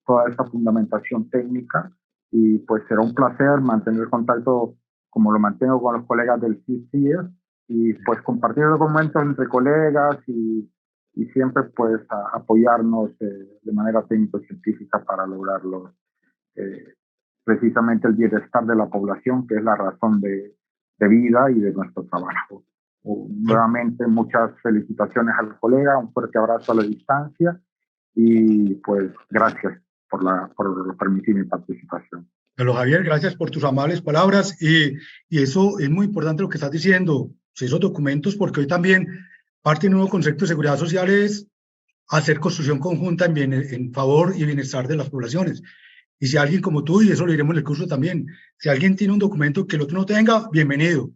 toda esta fundamentación técnica y pues será un placer mantener contacto como lo mantengo con los colegas del CICIES y pues compartir documentos entre colegas y siempre pues apoyarnos de manera técnico-científica para lograrlo precisamente el bienestar de la población, que es la razón de vida y de nuestro trabajo. Nuevamente, muchas felicitaciones al colega, un fuerte abrazo a la distancia y pues gracias por permitir mi participación. Carlos Javier, gracias por tus amables palabras y eso es muy importante lo que estás diciendo, esos documentos, porque hoy también parte de un nuevo concepto de seguridad social es hacer construcción conjunta en favor y bienestar de las poblaciones. Y si alguien como tú, y eso lo diremos en el curso también, si alguien tiene un documento que el otro no tenga, bienvenido.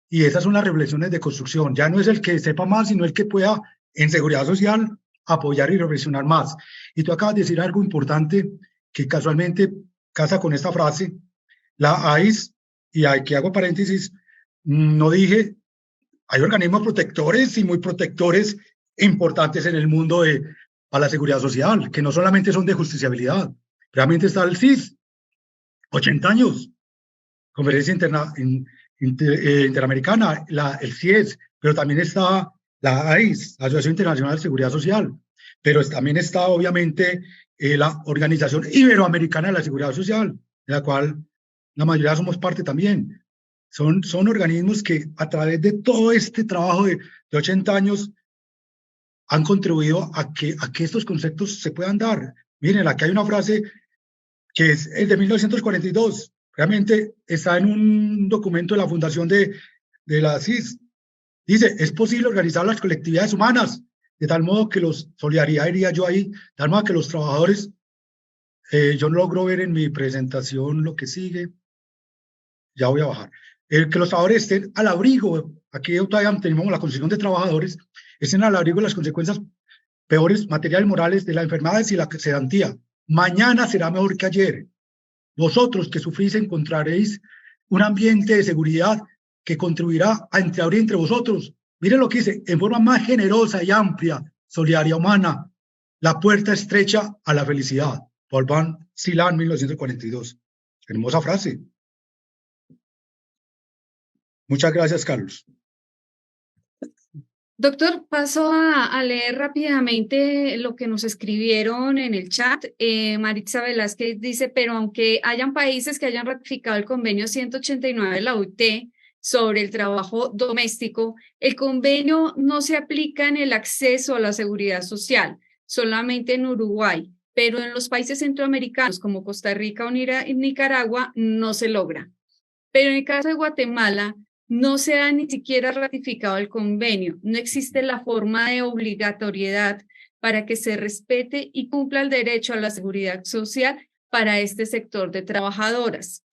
Y esas son las reflexiones de construcción. Ya no es el que sepa más, sino el que pueda en seguridad social apoyar y reflexionar más. Y tú acabas de decir algo importante que casualmente casa con esta frase, la AIS, y aquí hago paréntesis, no dije, hay organismos protectores y muy protectores importantes en el mundo a la seguridad social, que no solamente son de justiciabilidad. Realmente está el CIS, 80 años, Conferencia Interamericana, el CIES, pero también está la AIS, Asociación Internacional de Seguridad Social, pero también está obviamente la Organización Iberoamericana de la Seguridad Social, de la cual la mayoría somos parte también. Son organismos que a través de todo este trabajo de 80 años han contribuido a que estos conceptos se puedan dar. Miren, aquí hay una frase que es el de 1942, realmente está en un documento de la fundación de la CIS. Dice, es posible organizar las colectividades humanas de tal modo que solidaridad diría yo ahí, de tal modo que los trabajadores, yo no logro ver en mi presentación lo que sigue, ya voy a bajar, que los trabajadores estén al abrigo, aquí todavía tenemos la condición de trabajadores, estén al abrigo de las consecuencias peores materiales morales de las enfermedades y la sedantía. Mañana será mejor que ayer. Vosotros que sufrís encontraréis un ambiente de seguridad que contribuirá a entreabrir entre vosotros. Miren lo que dice, en forma más generosa y amplia, solidaria, humana, la puerta estrecha a la felicidad. Paul Van Celan, 1942. Hermosa frase. Muchas gracias, Carlos. Doctor, paso a leer rápidamente lo que nos escribieron en el chat. Maritza Velázquez dice, pero aunque hayan países que hayan ratificado el convenio 189 de la OIT sobre el trabajo doméstico, el convenio no se aplica en el acceso a la seguridad social, solamente en Uruguay, pero en los países centroamericanos como Costa Rica o Nicaragua no se logra. Pero en el caso de Guatemala, no se ha ni siquiera ratificado el convenio, no existe la forma de obligatoriedad para que se respete y cumpla el derecho a la seguridad social para este sector de trabajadoras.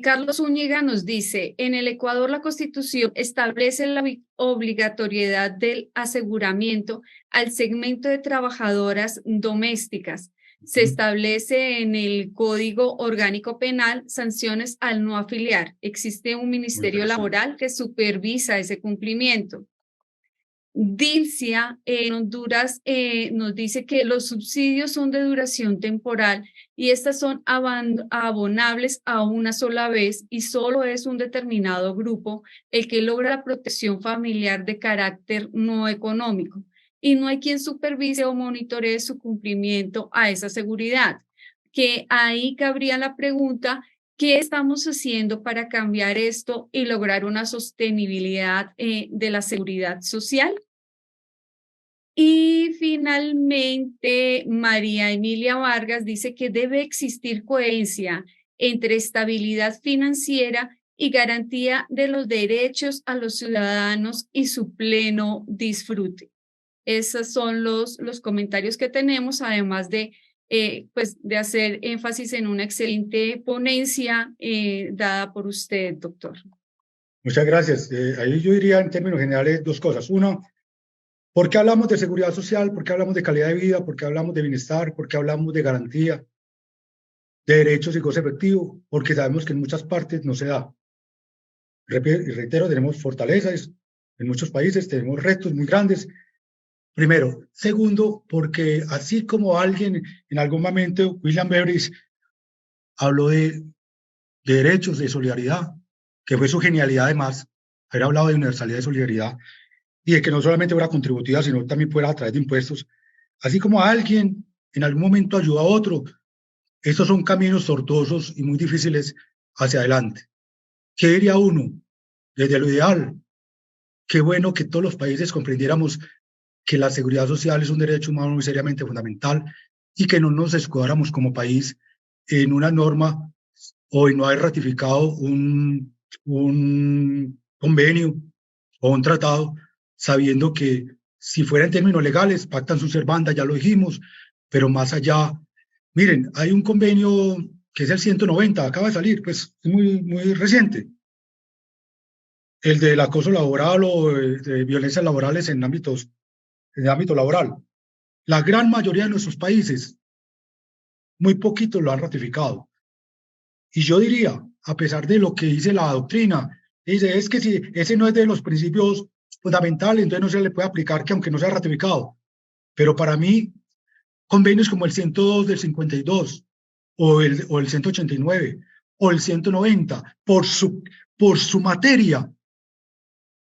Carlos Zúñiga nos dice, en el Ecuador la Constitución establece la obligatoriedad del aseguramiento al segmento de trabajadoras domésticas. Se establece en el Código Orgánico Penal sanciones al no afiliar. Existe un ministerio laboral que supervisa ese cumplimiento. Dilcia en Honduras nos dice que los subsidios son de duración temporal y estas son abonables a una sola vez y solo es un determinado grupo el que logra la protección familiar de carácter no económico. Y no hay quien supervise o monitoree su cumplimiento a esa seguridad. Que ahí cabría la pregunta, ¿qué estamos haciendo para cambiar esto y lograr una sostenibilidad de la seguridad social? Y finalmente, María Emilia Vargas dice que debe existir coherencia entre estabilidad financiera y garantía de los derechos a los ciudadanos y su pleno disfrute. Esos son los comentarios que tenemos, además de, pues, de hacer énfasis en una excelente ponencia dada por usted, doctor. Muchas gracias. Ahí yo diría en términos generales dos cosas. Una, ¿por qué hablamos de seguridad social? ¿Por qué hablamos de calidad de vida? ¿Por qué hablamos de bienestar? ¿Por qué hablamos de garantía de derechos y goce efectivo? Porque sabemos que en muchas partes no se da. Reitero, tenemos fortalezas en muchos países, tenemos retos muy grandes. Primero. Segundo, porque así como alguien en algún momento, William Beveridge, habló de derechos, de solidaridad, que fue su genialidad además, haber hablado de universalidad y solidaridad, y de que no solamente fuera contributiva, sino también fuera a través de impuestos. Así como alguien en algún momento ayuda a otro, estos son caminos tortuosos y muy difíciles hacia adelante. ¿Qué diría uno? Desde lo ideal, qué bueno que todos los países comprendiéramos que la seguridad social es un derecho humano muy seriamente fundamental y que no nos escudáramos como país en una norma o en no haber ratificado un convenio o un tratado, sabiendo que si fuera en términos legales, pactan su servanda, ya lo dijimos, pero más allá, miren, hay un convenio que es el 190, acaba de salir, pues es muy reciente, el del acoso laboral o de violencias laborales en el ámbito laboral. La gran mayoría de nuestros países, muy poquitos lo han ratificado. Y yo diría, a pesar de lo que dice la doctrina, dice, es que si ese no es de los principios fundamentales, entonces no se le puede aplicar que aunque no sea ratificado. Pero para mí, convenios como el 102 del 52, o el 189, o el 190, por su materia,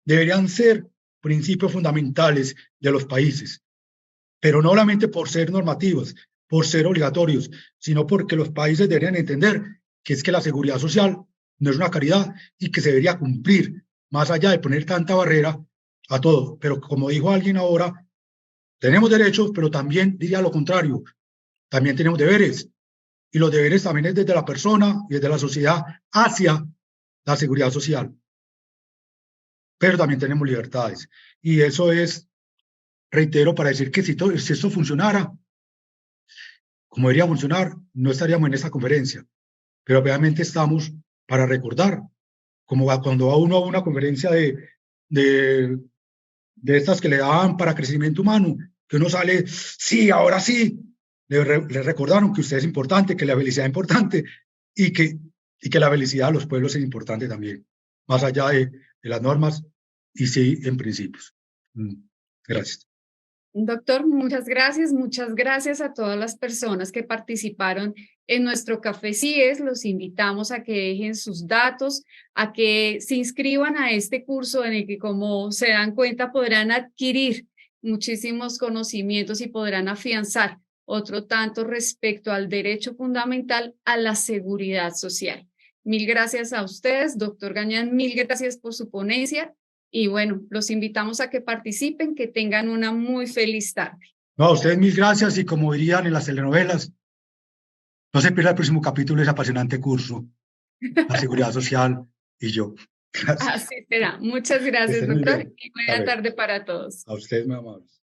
deberían ser principios fundamentales de los países, pero no solamente por ser normativos, por ser obligatorios, sino porque los países deberían entender que es que la seguridad social no es una caridad y que se debería cumplir, más allá de poner tanta barrera a todo. Pero como dijo alguien ahora, tenemos derechos, pero también diría lo contrario, también tenemos deberes, y los deberes también es desde la persona y desde la sociedad hacia la seguridad social. Pero también tenemos libertades. Y eso es, reitero, para decir que si esto funcionara, como debería funcionar, no estaríamos en esta conferencia. Pero obviamente estamos para recordar, como cuando va uno a una conferencia de estas que le daban para crecimiento humano, que uno sale, sí, ahora sí, le recordaron que usted es importante, que la felicidad es importante y que la felicidad de los pueblos es importante también, más allá de las normas y sí en principios. Gracias. Doctor, muchas gracias a todas las personas que participaron en nuestro Café CIES. Los invitamos a que dejen sus datos, a que se inscriban a este curso en el que, como se dan cuenta, podrán adquirir muchísimos conocimientos y podrán afianzar otro tanto respecto al derecho fundamental a la seguridad social. Mil gracias a ustedes, doctor Gañán, mil gracias por su ponencia. Y bueno, los invitamos a que participen, que tengan una muy feliz tarde. No, a ustedes mil gracias y como dirían en las telenovelas, no se pierda el próximo capítulo de ese apasionante curso, la seguridad social y yo. Gracias. Así será. Muchas gracias, doctor, y buena tarde para todos. A ustedes, muy amables.